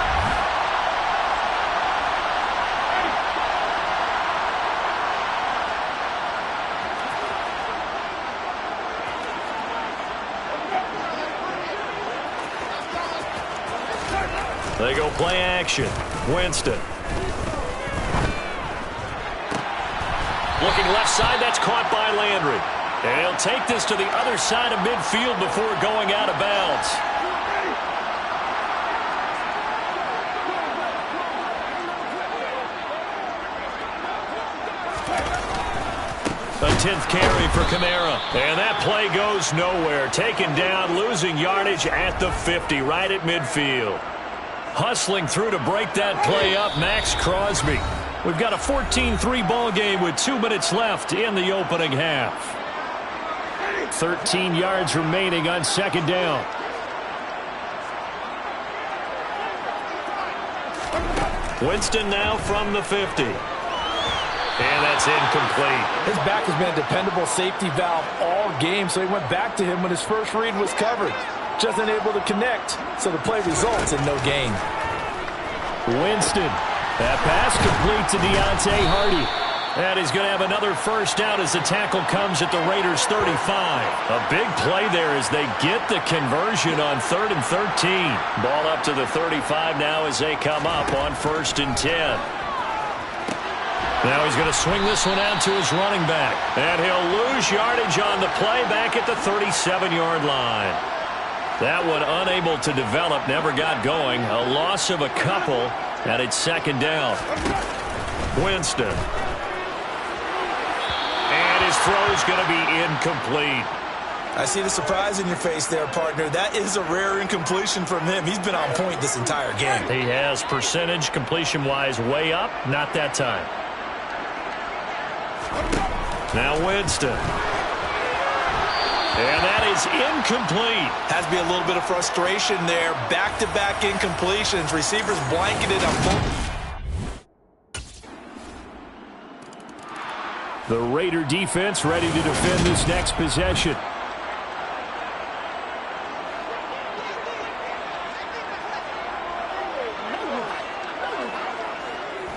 They go play action. Winston. Looking left side, that's caught by Landry. And he'll take this to the other side of midfield before going out of bounds. A 10th carry for Kamara. And that play goes nowhere. Taken down, losing yardage at the 50, right at midfield. Hustling through to break that play up, Max Crosby. We've got a 14-3 ball game with 2 minutes left in the opening half. 13 yards remaining on 2nd down. Winston now from the 50. And that's incomplete. His back has been a dependable safety valve all game, so he went back to him when his first read was covered. Just unable to connect, so the play results in no gain. Winston. That pass complete to Deontay Hardy. And he's going to have another first down as the tackle comes at the Raiders' 35. A big play there as they get the conversion on 3rd and 13. Ball up to the 35 now as they come up on 1st and 10. Now he's going to swing this one out to his running back. And he'll lose yardage on the play back at the 37-yard line. That one unable to develop, never got going. A loss of a couple, and it's 2nd down. Winston. And his throw's going to be incomplete. I see the surprise in your face there, partner. That is a rare incompletion from him. He's been on point this entire game. He has percentage completion-wise way up, not that time. Now Winston. And that is incomplete. Has to be a little bit of frustration there. Back-to-back incompletions. Receivers blanketed on both. The Raider defense ready to defend this next possession.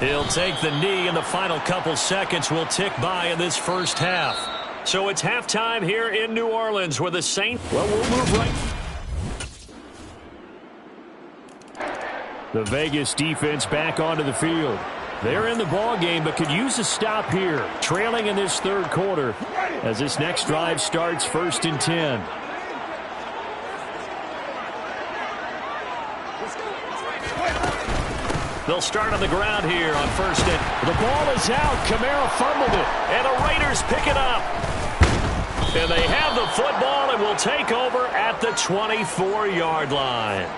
He'll take the knee, and the final couple seconds will tick by in this first half. So it's halftime here in New Orleans where the Saints... Well, we'll move right. The Vegas defense back onto the field. They're in the ball game, but could use a stop here. Trailing in this 3rd quarter as this next drive starts 1st and 10. They'll start on the ground here on first and The ball is out. Kamara fumbled it. And the Raiders pick it up. And they have the football and will take over at the 24-yard line.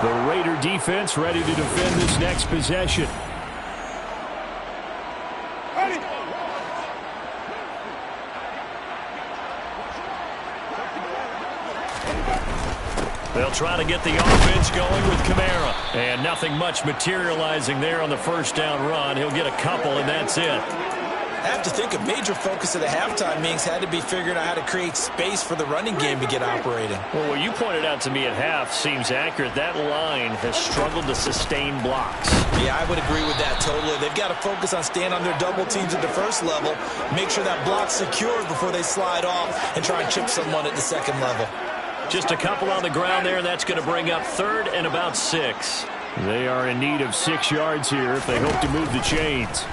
The Raider defense ready to defend this next possession. They'll try to get the offense going with Kamara. And nothing much materializing there on the first down run. He'll get a couple, and that's it. I have to think a major focus at the halftime meetings had to be figuring out how to create space for the running game to get operating. Well, what you pointed out to me at half seems accurate. That line has struggled to sustain blocks. Yeah, I would agree with that totally. They've got to focus on staying on their double teams at the first level, make sure that block's secure before they slide off and try and chip someone at the second level. Just a couple on the ground there, and that's going to bring up third and about 6. They are in need of 6 yards here if they hope to move the chains.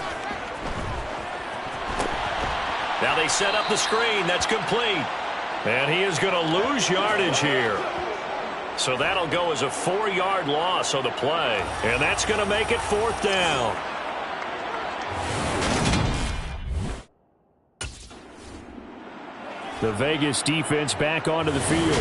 Now they set up the screen. That's complete. And he is going to lose yardage here. So that'll go as a 4-yard loss on the play. And that's going to make it 4th down. The Vegas defense back onto the field.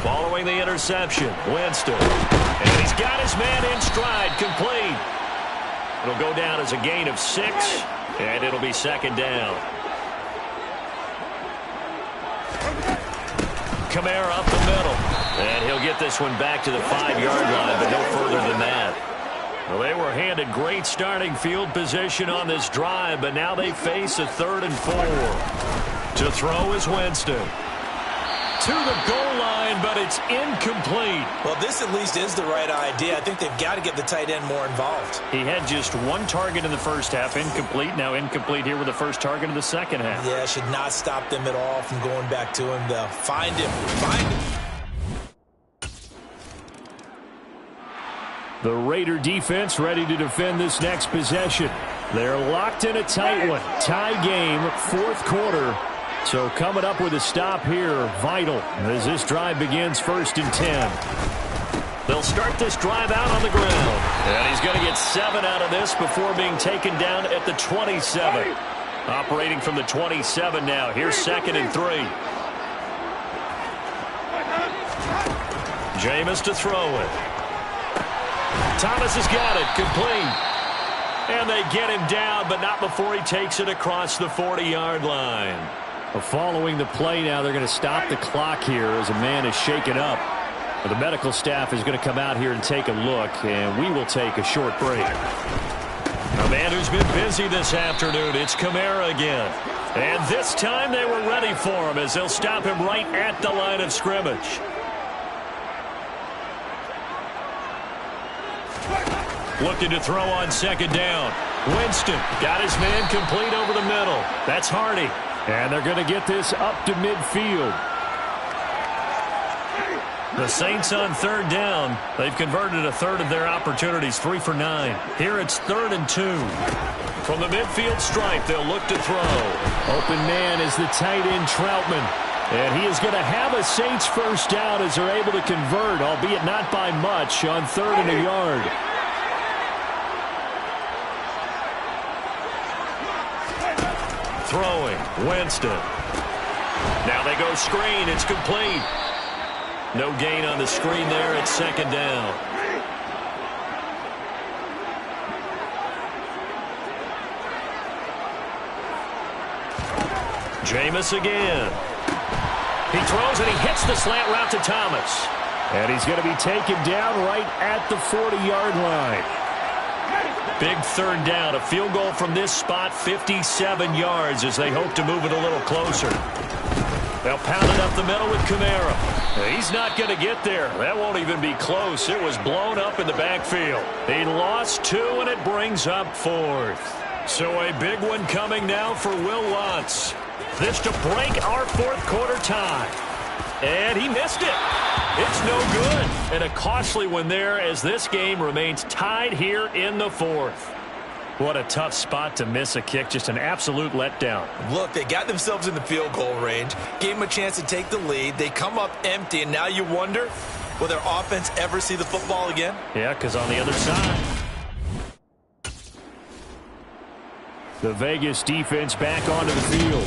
Following the interception, Winston. And he's got his man in stride, complete. It'll go down as a gain of 6, and it'll be 2nd down. Kamara up the middle. And he'll get this one back to the 5-yard line, but no further than that. Well, they were handed great starting field position on this drive, but now they face a 3rd and 4. To throw is Winston. To the goal line, but it's incomplete. Well, this at least is the right idea. I think they've got to get the tight end more involved. He had just 1 target in the first half, incomplete. Now incomplete here with the first target in the second half. Yeah, should not stop them at all from going back to him. They'll find him. Find him. The Raider defense ready to defend this next possession. They're locked in a tight one. Tie game, 4th quarter. So coming up with a stop here, vital, as this drive begins 1st and 10. They'll start this drive out on the ground. And he's going to get 7 out of this before being taken down at the 27. Operating from the 27 now. Here's 2nd and 3. Jameis to throw it. Thomas has got it, complete. And they get him down, but not before he takes it across the 40-yard line. Following the play now, they're going to stop the clock here as a man is shaken up. The medical staff is going to come out here and take a look, and we will take a short break. A man who's been busy this afternoon, it's Kamara again. And this time they were ready for him as they'll stop him right at the line of scrimmage. Looking to throw on 2nd down. Winston got his man complete over the middle. That's Hardy. And they're going to get this up to midfield. The Saints on 3rd down. They've converted a 1/3 of their opportunities, 3 for 9. Here it's 3rd and 2. From the midfield stripe, they'll look to throw. Open man is the tight end Troutman. And he is going to have a Saints first down as they're able to convert, albeit not by much, on 3rd and a yard. Throwing, Winston. Now they go screen. It's complete. No gain on the screen there. It's 2nd down. Jameis again. He throws and he hits the slant route to Thomas. And he's going to be taken down right at the 40-yard line. Big 3rd down. A field goal from this spot, 57 yards as they hope to move it a little closer. They'll pound it up the middle with Kamara. He's not going to get there. That won't even be close. It was blown up in the backfield. He lost 2, and it brings up 4th. So a big one coming now for Will Lutz. This to break our 4th quarter tie. And he missed it. It's no good. And a costly one there as this game remains tied here in the fourth. What a tough spot to miss a kick. Just an absolute letdown. Look, they got themselves in the field goal range, gave them a chance to take the lead. They come up empty, and now you wonder, will their offense ever see the football again? Yeah, because on the other side. The Vegas defense back onto the field.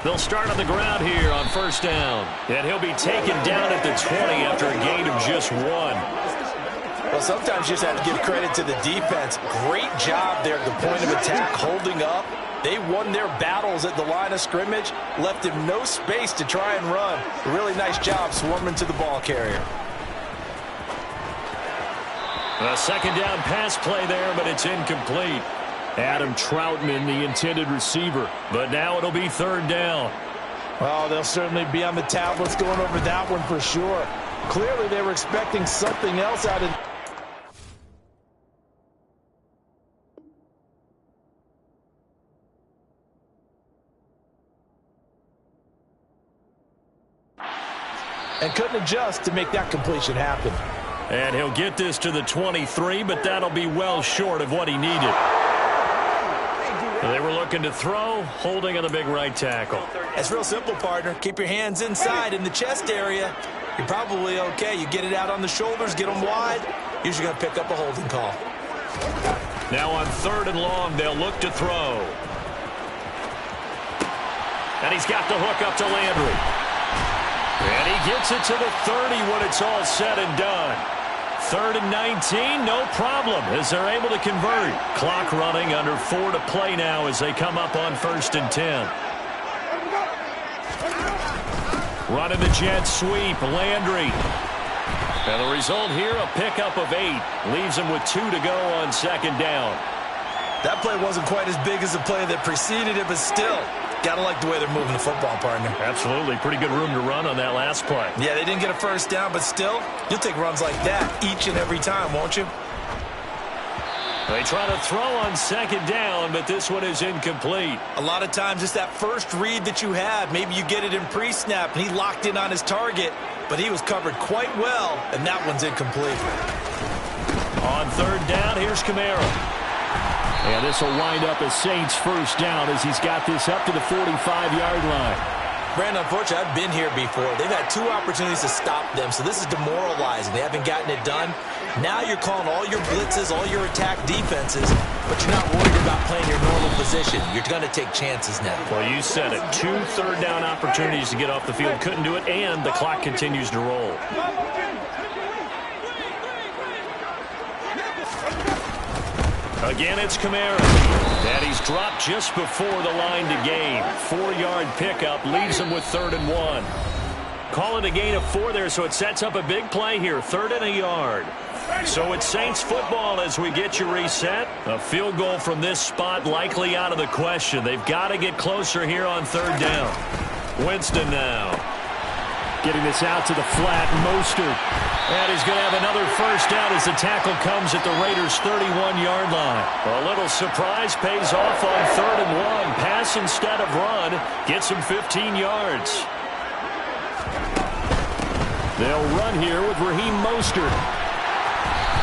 They'll start on the ground here on first down. And he'll be taken down at the 20 after a gain of just 1. Well, sometimes you just have to give credit to the defense. Great job there at the point of attack, holding up. They won their battles at the line of scrimmage, left him no space to try and run. A really nice job swarming to the ball carrier. A second down pass play there, but it's incomplete. Adam Troutman, the intended receiver. But now it'll be third down. Well, they'll certainly be on the tablets going over that one for sure. Clearly, they were expecting something else out of... and couldn't adjust to make that completion happen. And he'll get this to the 23, but that'll be well short of what he needed. They were looking to throw, holding on the big right tackle. It's real simple, partner. Keep your hands inside in the chest area. You're probably okay. You get it out on the shoulders, get them wide. Usually going to pick up a holding call. Now on third and long, they'll look to throw. And he's got the hook up to Landry. And he gets it to the 30 when it's all said and done. Third and 19, no problem, as they're able to convert. Clock running, under 4 to play now as they come up on first and 10. Running the jet sweep, Landry. And the result here, a pickup of 8. Leaves him with 2 to go on second down. That play wasn't quite as big as the play that preceded it, but still, gotta like the way they're moving the football, partner. Absolutely. Pretty good room to run on that last play. Yeah, they didn't get a first down, but still, you'll take runs like that each and every time, won't you? They try to throw on second down, but this one is incomplete. A lot of times it's that first read that you have. Maybe you get it in pre-snap, and he locked in on his target, but he was covered quite well, and that one's incomplete. On third down, here's Camaro. And this will wind up as Saints first down as he's got this up to the 45-yard line. Brandon, unfortunately, I've been here before. They've had 2 opportunities to stop them, so this is demoralizing. They haven't gotten it done. Now you're calling all your blitzes, all your attack defenses, but you're not worried about playing your normal position. You're going to take chances now. Well, you said it. 2 third down opportunities to get off the field. Couldn't do it, and the clock continues to roll. Again, it's Camaro. And he's dropped just before the line to gain. 4-yard pickup leaves him with third and 1. Call it a gain of 4 there, so it sets up a big play here. 3rd and a yard. So it's Saints football as we get you reset. A field goal from this spot likely out of the question. They've got to get closer here on third down. Winston now. Getting this out to the flat, Mostert. And he's going to have another first down as the tackle comes at the Raiders' 31-yard line. A little surprise pays off on third and 1. Pass instead of run. Gets him 15 yards. They'll run here with Raheem Mostert.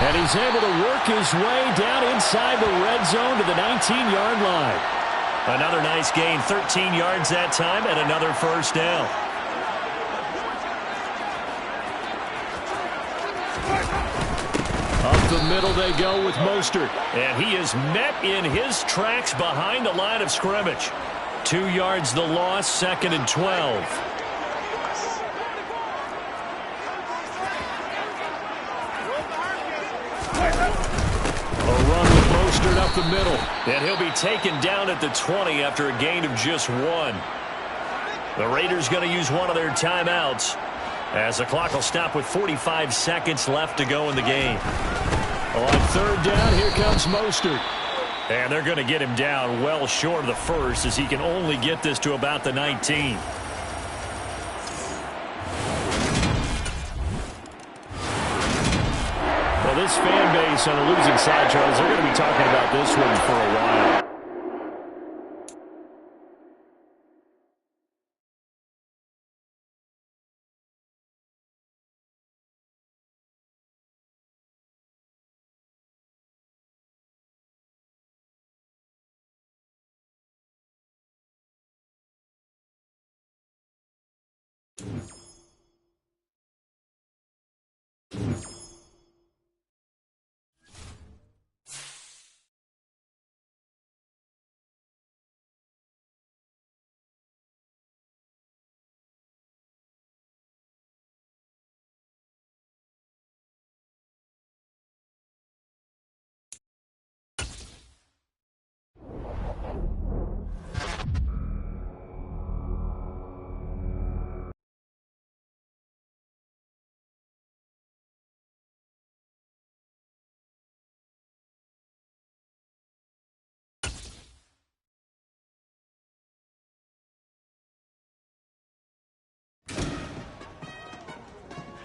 And he's able to work his way down inside the red zone to the 19-yard line. Another nice gain, 13 yards that time, and another first down. Up the middle they go with Mostert. And he is met in his tracks behind the line of scrimmage. 2 yards the loss, 2nd and 12. A run with Mostert up the middle. And he'll be taken down at the 20 after a gain of just 1. The Raiders going to use one of their timeouts, as the clock will stop with 45 seconds left to go in the game. On third down, here comes Mostert. And they're going to get him down well short of the first, as he can only get this to about the 19. Well, this this fan base on the losing side, Charles, they're going to be talking about this one for a while.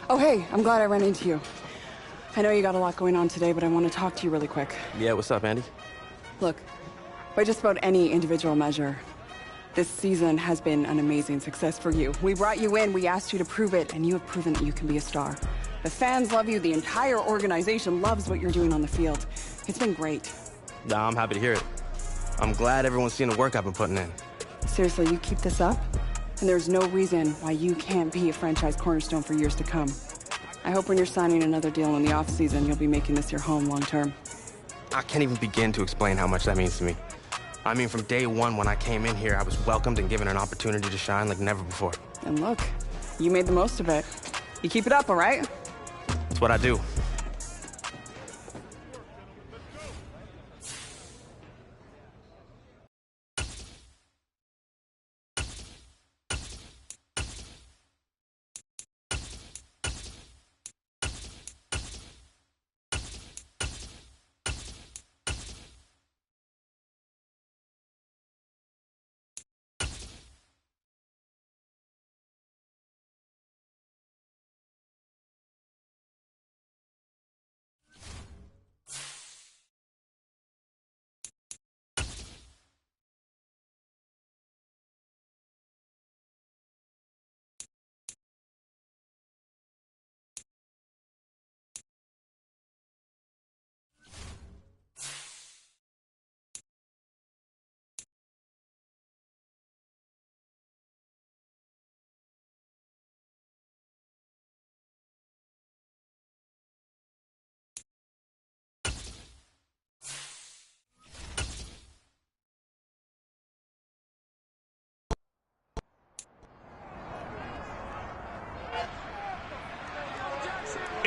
Oh, hey, I'm glad I ran into you. I know you got a lot going on today, but I want to talk to you really quick. Yeah, what's up, Andy? Look, by just about any individual measure, this season has been an amazing success for you. We brought you in, we asked you to prove it, and you have proven that you can be a star. The fans love you, the entire organization loves what you're doing on the field. It's been great. Nah, I'm happy to hear it. I'm glad everyone's seen the work I've been putting in. Seriously, you keep this up, and there's no reason why you can't be a franchise cornerstone for years to come. I hope when you're signing another deal in the offseason, you'll be making this your home long term. I can't even begin to explain how much that means to me. I mean, from day one when I came in here, I was welcomed and given an opportunity to shine like never before. And look, you made the most of it. You keep it up, all right? It's what I do.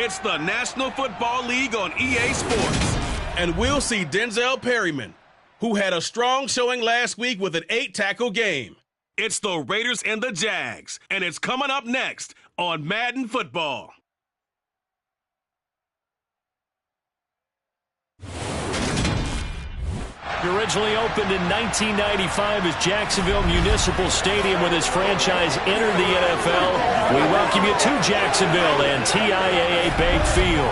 It's the National Football League on EA Sports. And we'll see Denzel Perryman, who had a strong showing last week with an 8-tackle game. It's the Raiders and the Jags, and it's coming up next on Madden Football. It originally opened in 1995 as Jacksonville Municipal Stadium when his franchise entered the NFL. We welcome you to Jacksonville and TIAA Bank Field.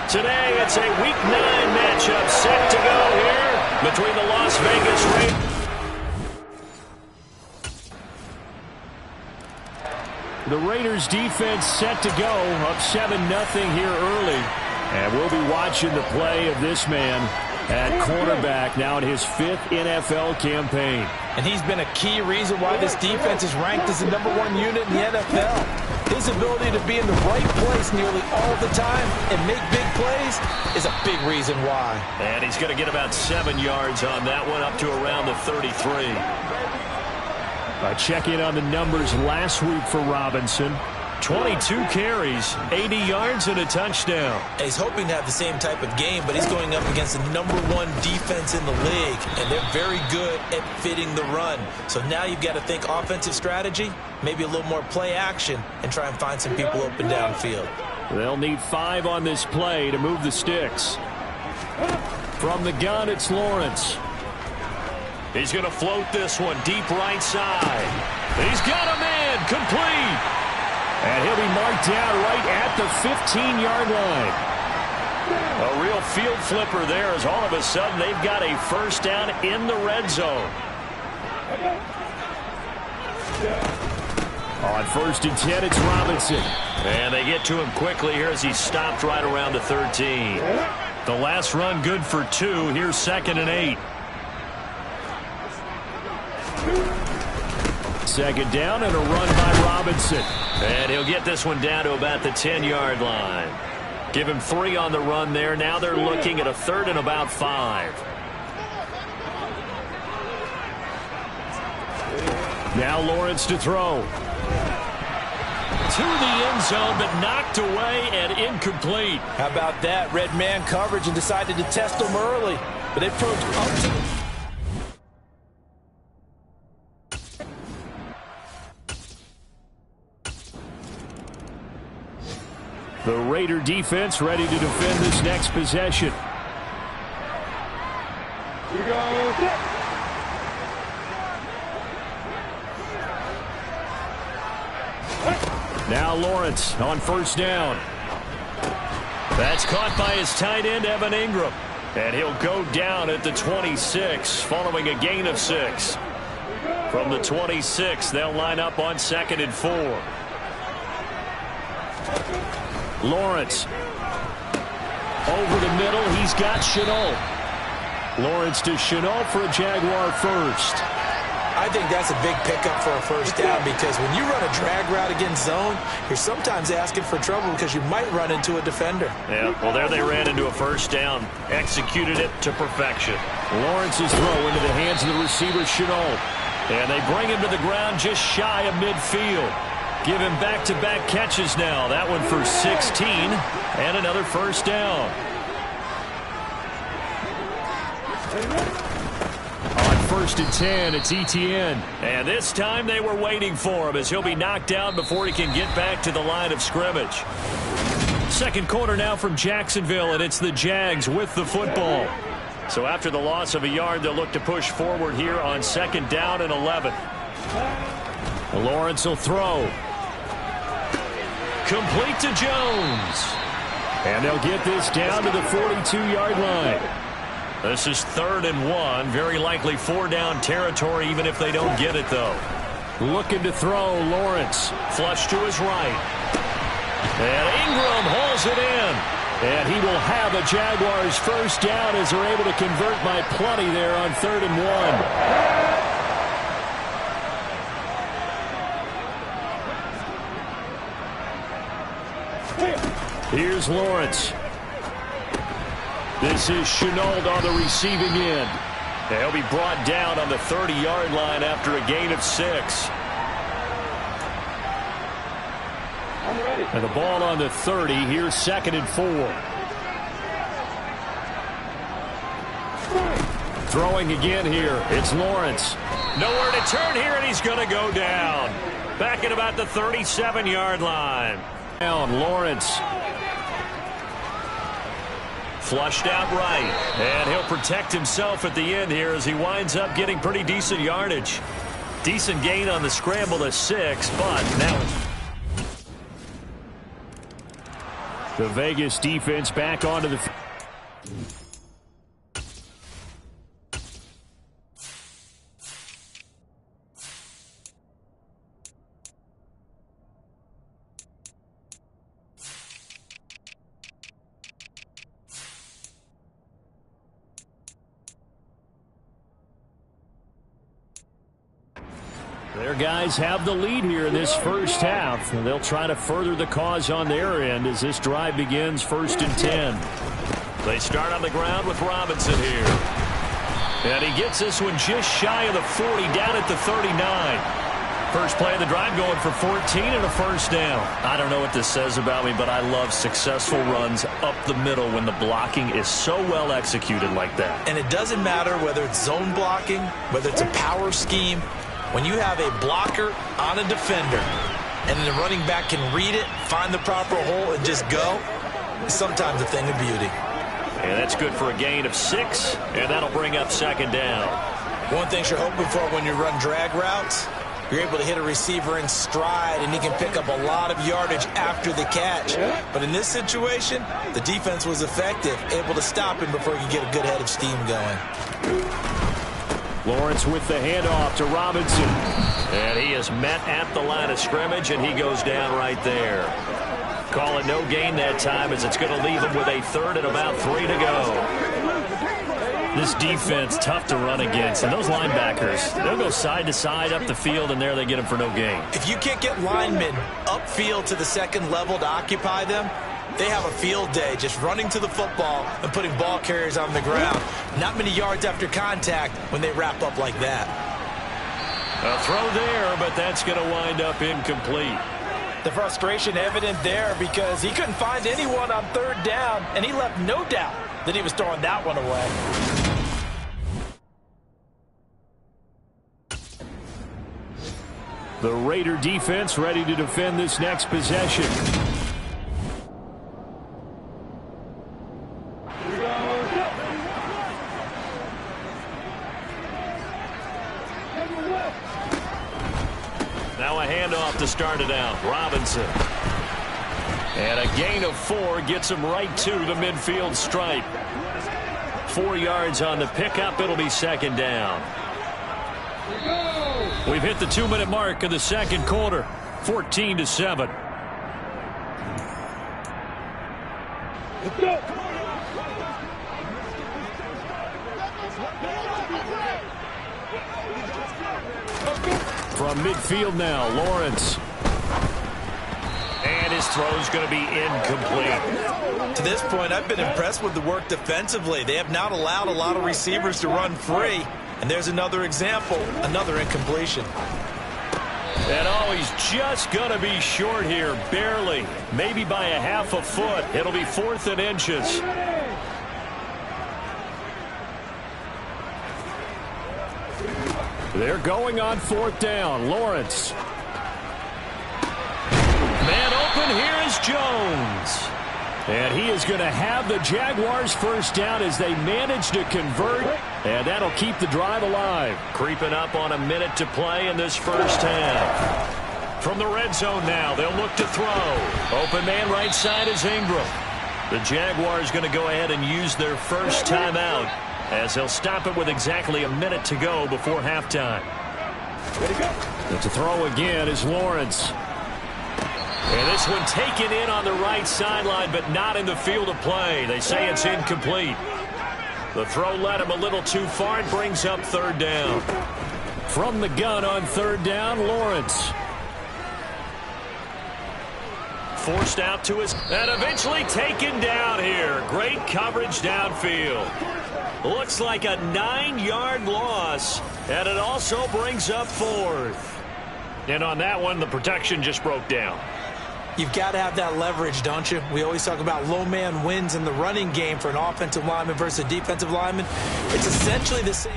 Today, it's a Week 9 matchup set to go here between the Las Vegas Raiders. The Raiders defense set to go, up 7-0 here early. And we'll be watching the play of this man at cornerback now in his 5th NFL campaign. And he's been a key reason why this defense is ranked as the #1 unit in the NFL. His ability to be in the right place nearly all the time and make big plays is a big reason why. And he's going to get about 7 yards on that one, up to around the 33. Check in on the numbers last week for Robinson. 22 carries, 80 yards, and a touchdown. He's hoping to have the same type of game, but he's going up against the #1 defense in the league, and they're very good at fitting the run. So now you've got to think offensive strategy, maybe a little more play action, and try and find some people open downfield. They'll need 5 on this play to move the sticks. From the gun, it's Lawrence. He's going to float this one deep right side. He's got a man, complete. And he'll be marked down right at the 15-yard line. A real field flipper there as all of a sudden they've got a first down in the red zone. On 1st and 10, it's Robinson. And they get to him quickly here as he stopped right around the 13. The last run good for 2. Here's 2nd and 8. 2nd down and a run by Robinson. And he'll get this one down to about the 10-yard line. Give him 3 on the run there. Now they're looking at a 3rd and about 5. Now Lawrence to throw. To the end zone, but knocked away and incomplete. How about that? Red man coverage and decided to test them early. But they approached up to The Raider defense ready to defend this next possession. Here goes. Now Lawrence on 1st down. That's caught by his tight end, Evan Ingram. And he'll go down at the 26 following a gain of 6. From the 26, they'll line up on 2nd and 4. Lawrence. Over the middle, he's got Chenault. Lawrence to Chenault for a Jaguar first. I think that's a big pickup for a first down because when you run a drag route against zone, you're sometimes asking for trouble because you might run into a defender. Yeah, well, there they ran into a first down. Executed it to perfection. Lawrence's throw into the hands of the receiver, Chenault. And they bring him to the ground just shy of midfield. Give him back-to-back catches now. That one for 16 and another first down. On 1st and 10, it's Etienne. And this time they were waiting for him as he'll be knocked down before he can get back to the line of scrimmage. Second quarter now from Jacksonville, and it's the Jags with the football. So after the loss of a yard, they'll look to push forward here on 2nd down and 11. Lawrence will throw. Complete to Jones. And they'll get this down to the 42-yard line. This is 3rd and 1. Very likely 4-down territory, even if they don't get it, though. Looking to throw, Lawrence. Flush to his right. And Ingram hauls it in. And he will have a Jaguars first down as they're able to convert by plenty there on 3rd and 1. Here's Lawrence. This is Chenault on the receiving end. And he'll be brought down on the 30-yard line after a gain of 6. And the ball on the 30. Here's 2nd and 4. Throwing again here. It's Lawrence. Nowhere to turn here, and he's going to go down. Back at about the 37-yard line. Down, Lawrence. Flushed out right. And he'll protect himself at the end here as he winds up getting pretty decent yardage. Decent gain on the scramble to 6, but now it's... The Vegas defense back onto the... Their guys have the lead here in this first half, and they'll try to further the cause on their end as this drive begins 1st and 10. They start on the ground with Robinson here. And he gets this one just shy of the 40, down at the 39. First play of the drive going for 14 and a first down. I don't know what this says about me, but I love successful runs up the middle when the blocking is so well executed like that. And it doesn't matter whether it's zone blocking, whether it's a power scheme. When you have a blocker on a defender and the running back can read it, find the proper hole, and just go, it's sometimes a thing of beauty. And that's good for a gain of 6, and that'll bring up 2nd down. One thing you're hoping for when you run drag routes, You're able to hit a receiver in stride, and he can pick up a lot of yardage after the catch. But in this situation, the defense was effective, able to stop him before he could get a good head of steam going. Lawrence with the handoff to Robinson. And he is met at the line of scrimmage, and he goes down right there. Call it no gain that time, as it's going to leave him with a third and about 3 to go. This defense, tough to run against. And those linebackers, they'll go side to side up the field, and there they get them for no gain. If you can't get linemen upfield to the second level to occupy them, they have a field day just running to the football and putting ball carriers on the ground. Not many yards after contact when they wrap up like that. A throw there, but that's going to wind up incomplete. The frustration evident there because he couldn't find anyone on third down, and he left no doubt that he was throwing that one away. The Raider defense ready to defend this next possession. Now a handoff to start it out. Robinson. And a gain of 4 gets him right to the midfield stripe. 4 yards on the pickup. It'll be second down. We've hit the 2-minute mark of the second quarter. 14-7. Let's go. From midfield now, Lawrence. And his throw's going to be incomplete. To this point, I've been impressed with the work defensively. They have not allowed a lot of receivers to run free. And there's another example, another incompletion. And oh, he's just going to be short here, barely. Maybe by a half a foot. It'll be 4th and inches. They're going on 4th down. Lawrence. Man open, here is Jones. And he is going to have the Jaguars first down as they manage to convert. And that'll keep the drive alive. Creeping up on a minute to play in this first half. From the red zone now, they'll look to throw. Open man right side is Ingram. The Jaguars going to go ahead and use their first timeout, as they'll stop it with exactly a minute to go before halftime. But to throw again is Lawrence. And this one taken in on the right sideline, but not in the field of play. They say it's incomplete. The throw led him a little too far and brings up 3rd down. From the gun on 3rd down, Lawrence. Forced out to his, and eventually taken down here. Great coverage downfield. Looks like a 9-yard loss, and it also brings up 4th. And on that one, the protection just broke down. You've got to have that leverage, don't you? We always talk about low man wins in the running game for an offensive lineman versus a defensive lineman. It's essentially the same.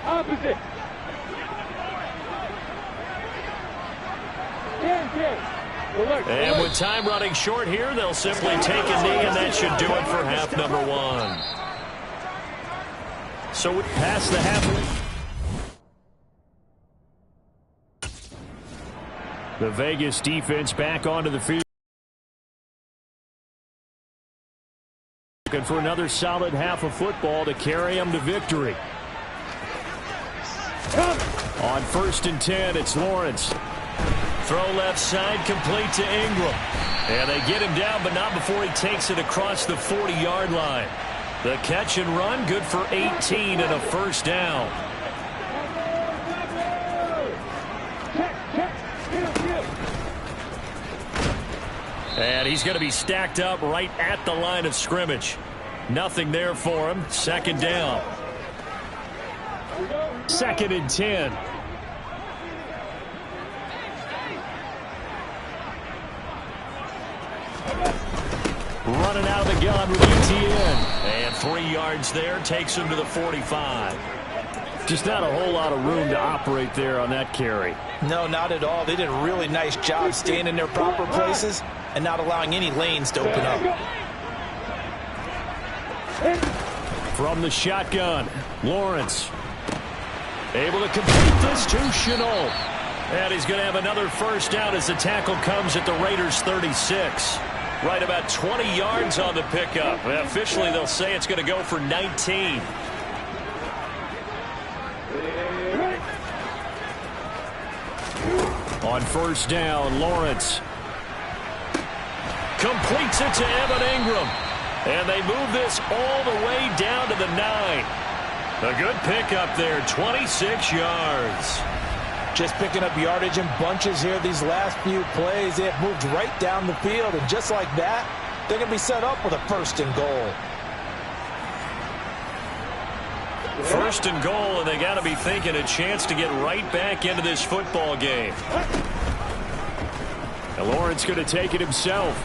Opposite. And with time running short here, they'll simply take a knee, and that should do it for half number 1. So we pass the halfway. The Vegas defense back onto the field. Looking for another solid half of football to carry them to victory. On 1st and 10, it's Lawrence. Throw left side, complete to Ingram. And they get him down, but not before he takes it across the 40-yard line. The catch and run, good for 18 and a first down. And he's going to be stacked up right at the line of scrimmage. Nothing there for him. 2nd down. 2nd and 10. Running out of the gun with ETN. And 3 yards there takes him to the 45. Just not a whole lot of room to operate there on that carry. No, not at all. They did a really nice job staying in their proper places and not allowing any lanes to open up. From the shotgun, Lawrence. Able to complete this to Chenault. And he's going to have another first down as the tackle comes at the Raiders' 36. Right about 20 yards on the pickup. Officially, they'll say it's going to go for 19. On first down, Lawrence completes it to Evan Ingram. And they move this all the way down to the 9. A good pickup there, 26 yards. Just picking up yardage in bunches here these last few plays. They have moved right down the field, and just like that, they're going to be set up with a first and goal. First and goal, and they got to be thinking a chance to get right back into this football game. And Lawrence going to take it himself.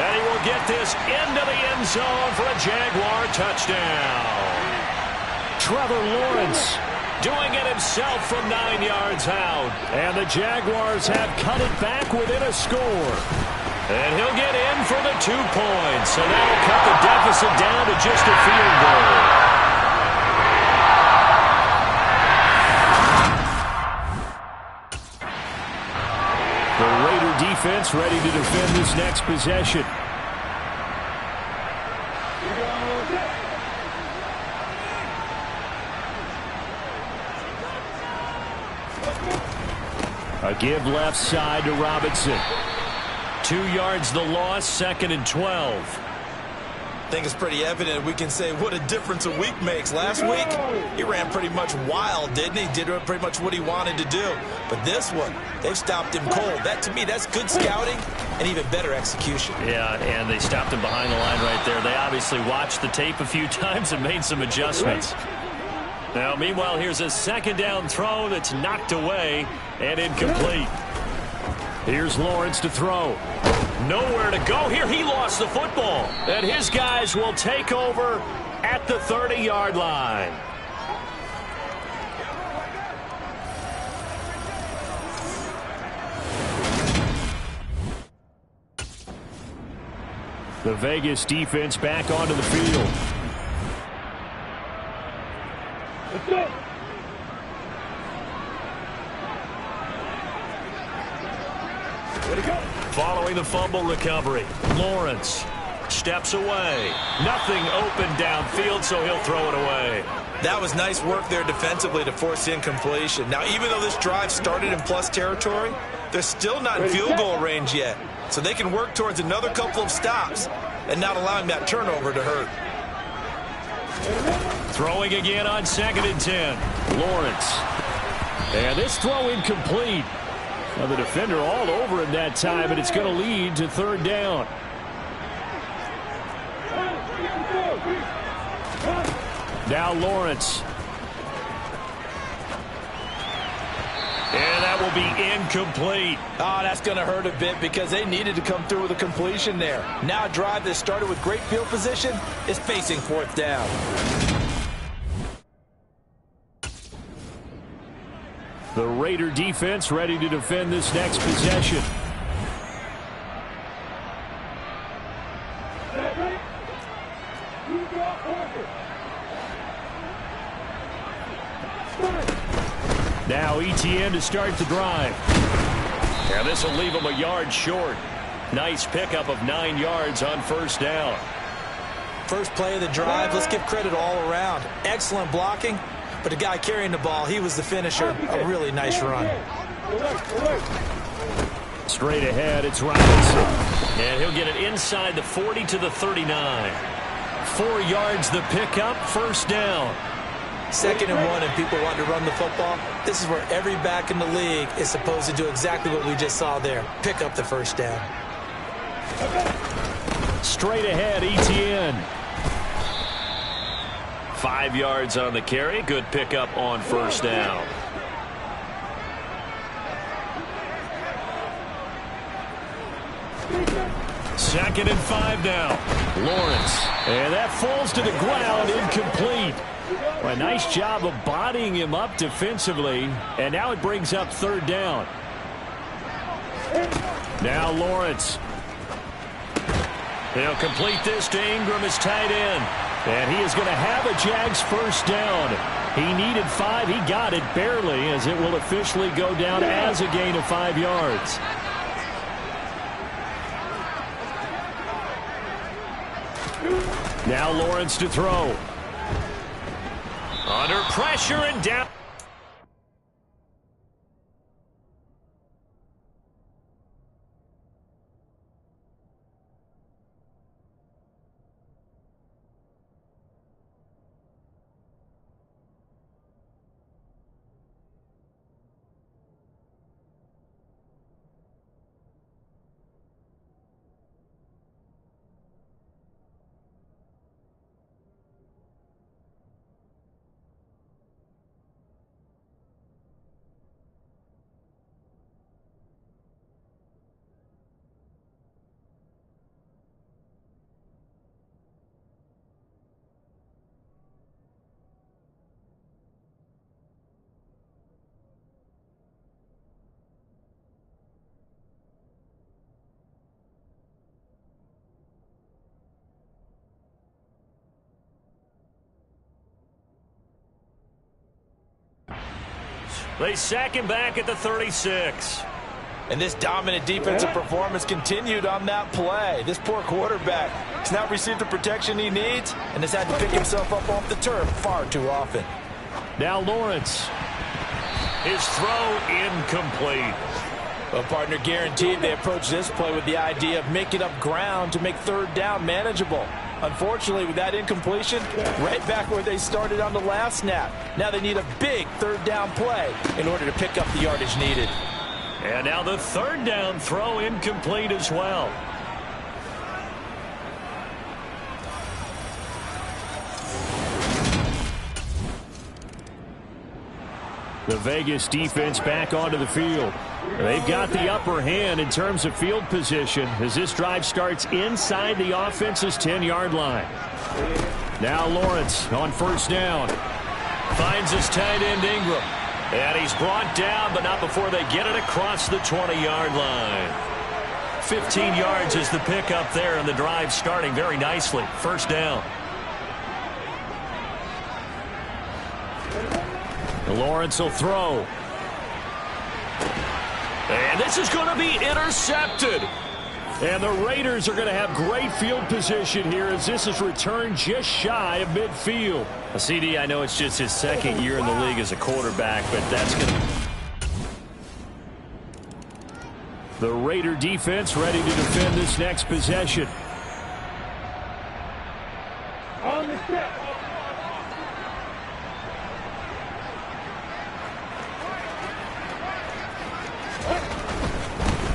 And he will get this into the end zone for a Jaguar touchdown. Trevor Lawrence doing it himself from 9 yards out. And the Jaguars have cut it back within a score. And he'll get in for the 2 points. So that'll cut the deficit down to just a field goal. The Raider defense ready to defend this next possession. A give left side to Robinson. 2 yards the loss, 2nd and 12. I think it's pretty evident. We can say what a difference a week makes. Last week, he ran pretty much wild, didn't he? Did pretty much what he wanted to do. But this one, they've stopped him cold. That, to me, that's good scouting and even better execution. Yeah, and they stopped him behind the line right there. They obviously watched the tape a few times and made some adjustments. Now, meanwhile, here's a 2nd down throw that's knocked away and incomplete. Here's Lawrence to throw. Nowhere to go here. He lost the football. And his guys will take over at the 30-yard line. The Vegas defense back onto the field. Let's go. Following the fumble recovery, Lawrence steps away. Nothing open downfield, so he'll throw it away. That was nice work there defensively to force incompletion. Now, even though this drive started in plus territory, they're still not in field goal range yet. So they can work towards another couple of stops and not allowing that turnover to hurt. Throwing again on 2nd and 10. Lawrence. And this throw incomplete. Well, the defender all over him that time, and it's going to lead to 3rd down. Now Lawrence. And that will be incomplete. Oh, that's going to hurt a bit because they needed to come through with a completion there. Now a drive that started with great field position is facing 4th down. The Raider defense ready to defend this next possession. Now ETN to start the drive. Yeah, this will leave him a yard short. Nice pickup of 9 yards on 1st down. First play of the drive, let's give credit all around. Excellent blocking, but the guy carrying the ball, he was the finisher. A really nice run. Straight ahead, it's Robinson. And he'll get it inside the 40 to the 39. 4 yards the pickup, 1st down. 2nd and 1, and people want to run the football. This is where every back in the league is supposed to do exactly what we just saw there. Pick up the 1st down. Straight ahead, ETN. 5 yards on the carry. Good pickup on 1st down. Second and 5 now. Lawrence. And that falls to the ground, incomplete. Well, a nice job of bodying him up defensively, and now it brings up third down. Now Lawrence. He'll complete this to Ingram as tight end. And he is going to have a Jags first down. He needed 5. He got it barely, as it will officially go down as a gain of 5 yards. Now Lawrence to throw. Under pressure and down. They sack him back at the 36. And this dominant defensive performance continued on that play. This poor quarterback has not received the protection he needs and has had to pick himself up off the turf far too often. Now Lawrence. His throw incomplete. Well, partner, guaranteed they approach this play with the idea of making up ground to make third down manageable. Unfortunately, with that incompletion, right back where they started on the last snap. Now they need a big third down play in order to pick up the yardage needed. And now the third down throw incomplete as well. The Vegas defense back onto the field. They've got the upper hand in terms of field position as this drive starts inside the offense's 10-yard line. Now Lawrence on first down. Finds his tight end Ingram. And he's brought down, but not before they get it across the 20-yard line. 15 yards is the pickup there, and the drive starting very nicely. First down. Lawrence will throw. And this is going to be intercepted. And the Raiders are going to have great field position here as this is returned just shy of midfield. CD, I know it's just his second year in the league as a quarterback, but that's going to... The Raider defense ready to defend this next possession. On the step.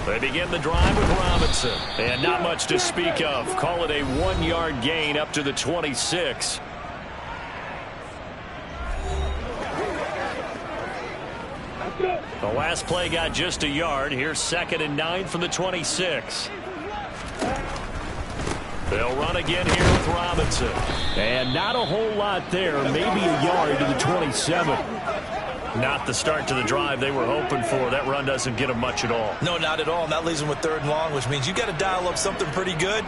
They begin the drive with Robinson. And not much to speak of. Call it a 1-yard gain up to the 26. The last play got just a yard. Here's 2nd and 9 from the 26. They'll run again here with Robinson. And not a whole lot there. Maybe a yard to the 27. Not the start to the drive they were hoping for. That run doesn't get them much at all. No, not at all. And that leaves them with 3rd and long, which means you got to dial up something pretty good.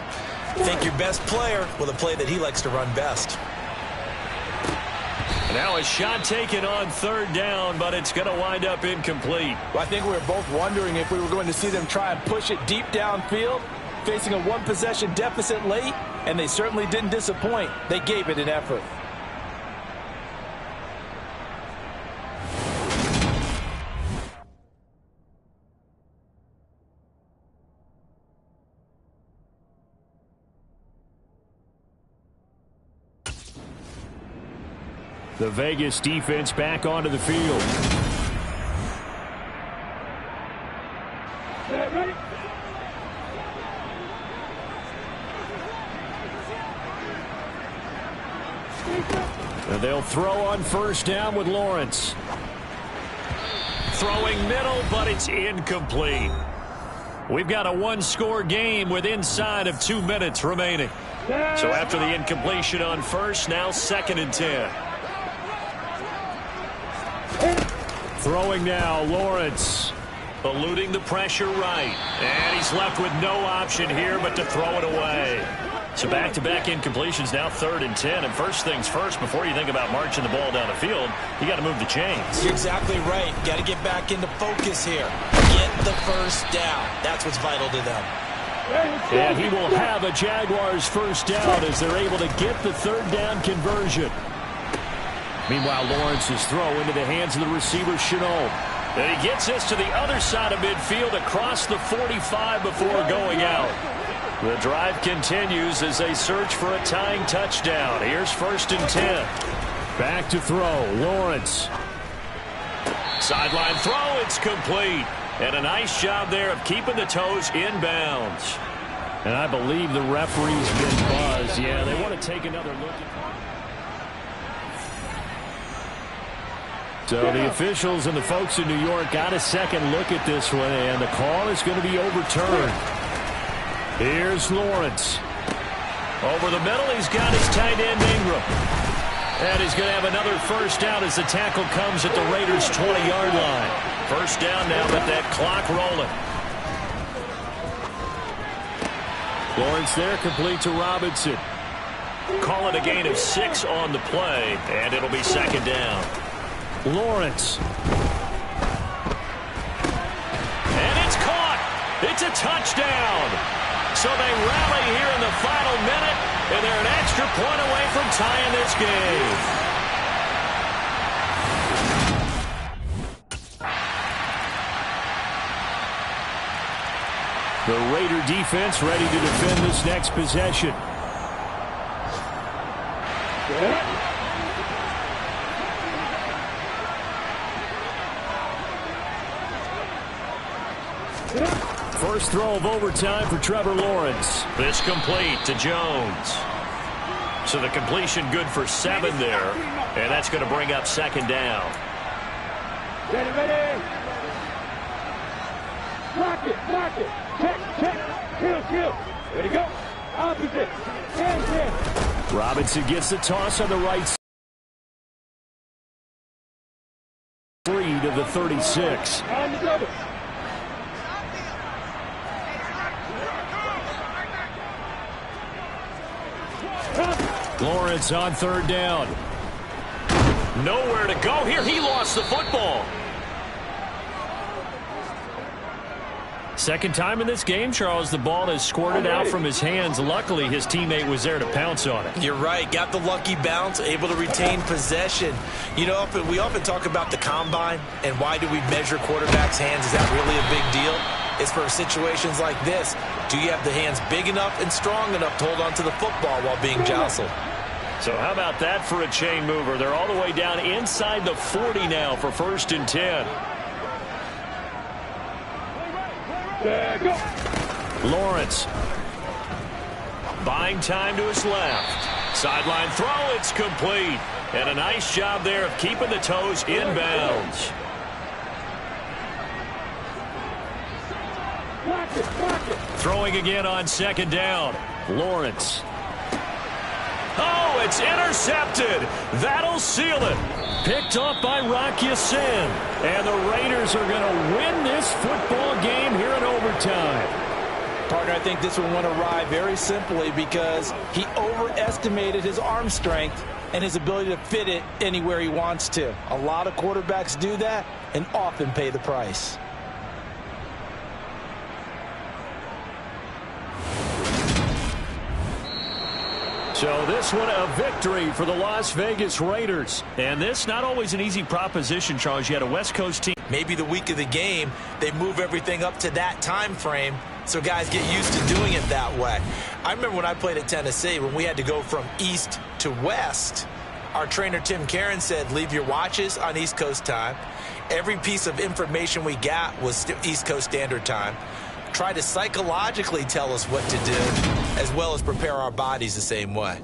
Think your best player with a play that he likes to run best. Now a shot taken on 3rd down, but it's going to wind up incomplete. Well, I think we were both wondering if we were going to see them try and push it deep downfield, facing a 1-possession deficit late, and they certainly didn't disappoint. They gave it an effort. The Vegas defense back onto the field. Ready? And they'll throw on first down with Lawrence. Throwing middle, but it's incomplete. We've got a 1-score game with inside of 2 minutes remaining. So after the incompletion on first, now 2nd and 10. Throwing now, Lawrence. Eluding the pressure right. And he's left with no option here but to throw it away. So back-to-back incompletions, now 3rd and 10. And first things first, before you think about marching the ball down the field, you got to move the chains. You're exactly right. Got to get back into focus here. Get the first down. That's what's vital to them. And he will have a Jaguars first down as they're able to get the 3rd down conversion. Meanwhile, Lawrence's throw into the hands of the receiver, Chenault. And he gets this to the other side of midfield across the 45 before going out. The drive continues as they search for a tying touchdown. Here's 1st and 10. Back to throw, Lawrence. Sideline throw, it's complete. And a nice job there of keeping the toes inbounds. And I believe the referee's been buzzed. Yeah, they want to take another look at. So the officials and the folks in New York got a second look at this one, and the call is going to be overturned. Here's Lawrence. Over the middle, he's got his tight end, Ingram. And he's going to have another first down as the tackle comes at the Raiders' 20-yard line. First down now, but that clock rolling. Lawrence there, complete to Robinson. Call it a gain of 6 on the play, and it'll be 2nd down. Lawrence. And it's caught. It's a touchdown. So they rally here in the final minute, and they're an extra point away from tying this game. The Raider defense ready to defend this next possession. First throw of overtime for Trevor Lawrence. This complete to Jones. So the completion good for 7 there. And that's going to bring up 2nd down. Ready, ready. Block it. Check. Kill. Ready, go. Opposite. Hands. Robinson gets the toss on the right side. 3 to the 36. On the double. Lawrence on 3rd down. Nowhere to go here. He lost the football. Second time in this game, Charles, the ball has squirted out from his hands. Luckily, his teammate was there to pounce on it. You're right. Got the lucky bounce, able to retain possession. You know, we often talk about the combine and why do we measure quarterbacks' hands. Is that really a big deal? It's for situations like this. Do you have the hands big enough and strong enough to hold on to the football while being jostled? So how about that for a chain mover? They're all the way down inside the 40 now for 1st and 10. Lawrence. Buying time to his left. Sideline throw, it's complete. And a nice job there of keeping the toes inbounds. Throwing again on 2nd down. Lawrence. Oh, it's intercepted. That'll seal it. Picked off by Rock Ya-Sin. And the Raiders are going to win this football game here in overtime. Partner, I think this one went awry very simply because he overestimated his arm strength and his ability to fit it anywhere he wants to. A lot of quarterbacks do that and often pay the price. So this one a victory for the Las Vegas Raiders. And this not always an easy proposition, Charles. You had a West Coast team. Maybe the week of the game, they move everything up to that time frame so guys get used to doing it that way. I remember when I played at Tennessee, when we had to go from east to west, our trainer Tim Karen said, leave your watches on East Coast time. Every piece of information we got was East Coast Standard Time. Try to psychologically tell us what to do, as well as prepare our bodies the same way.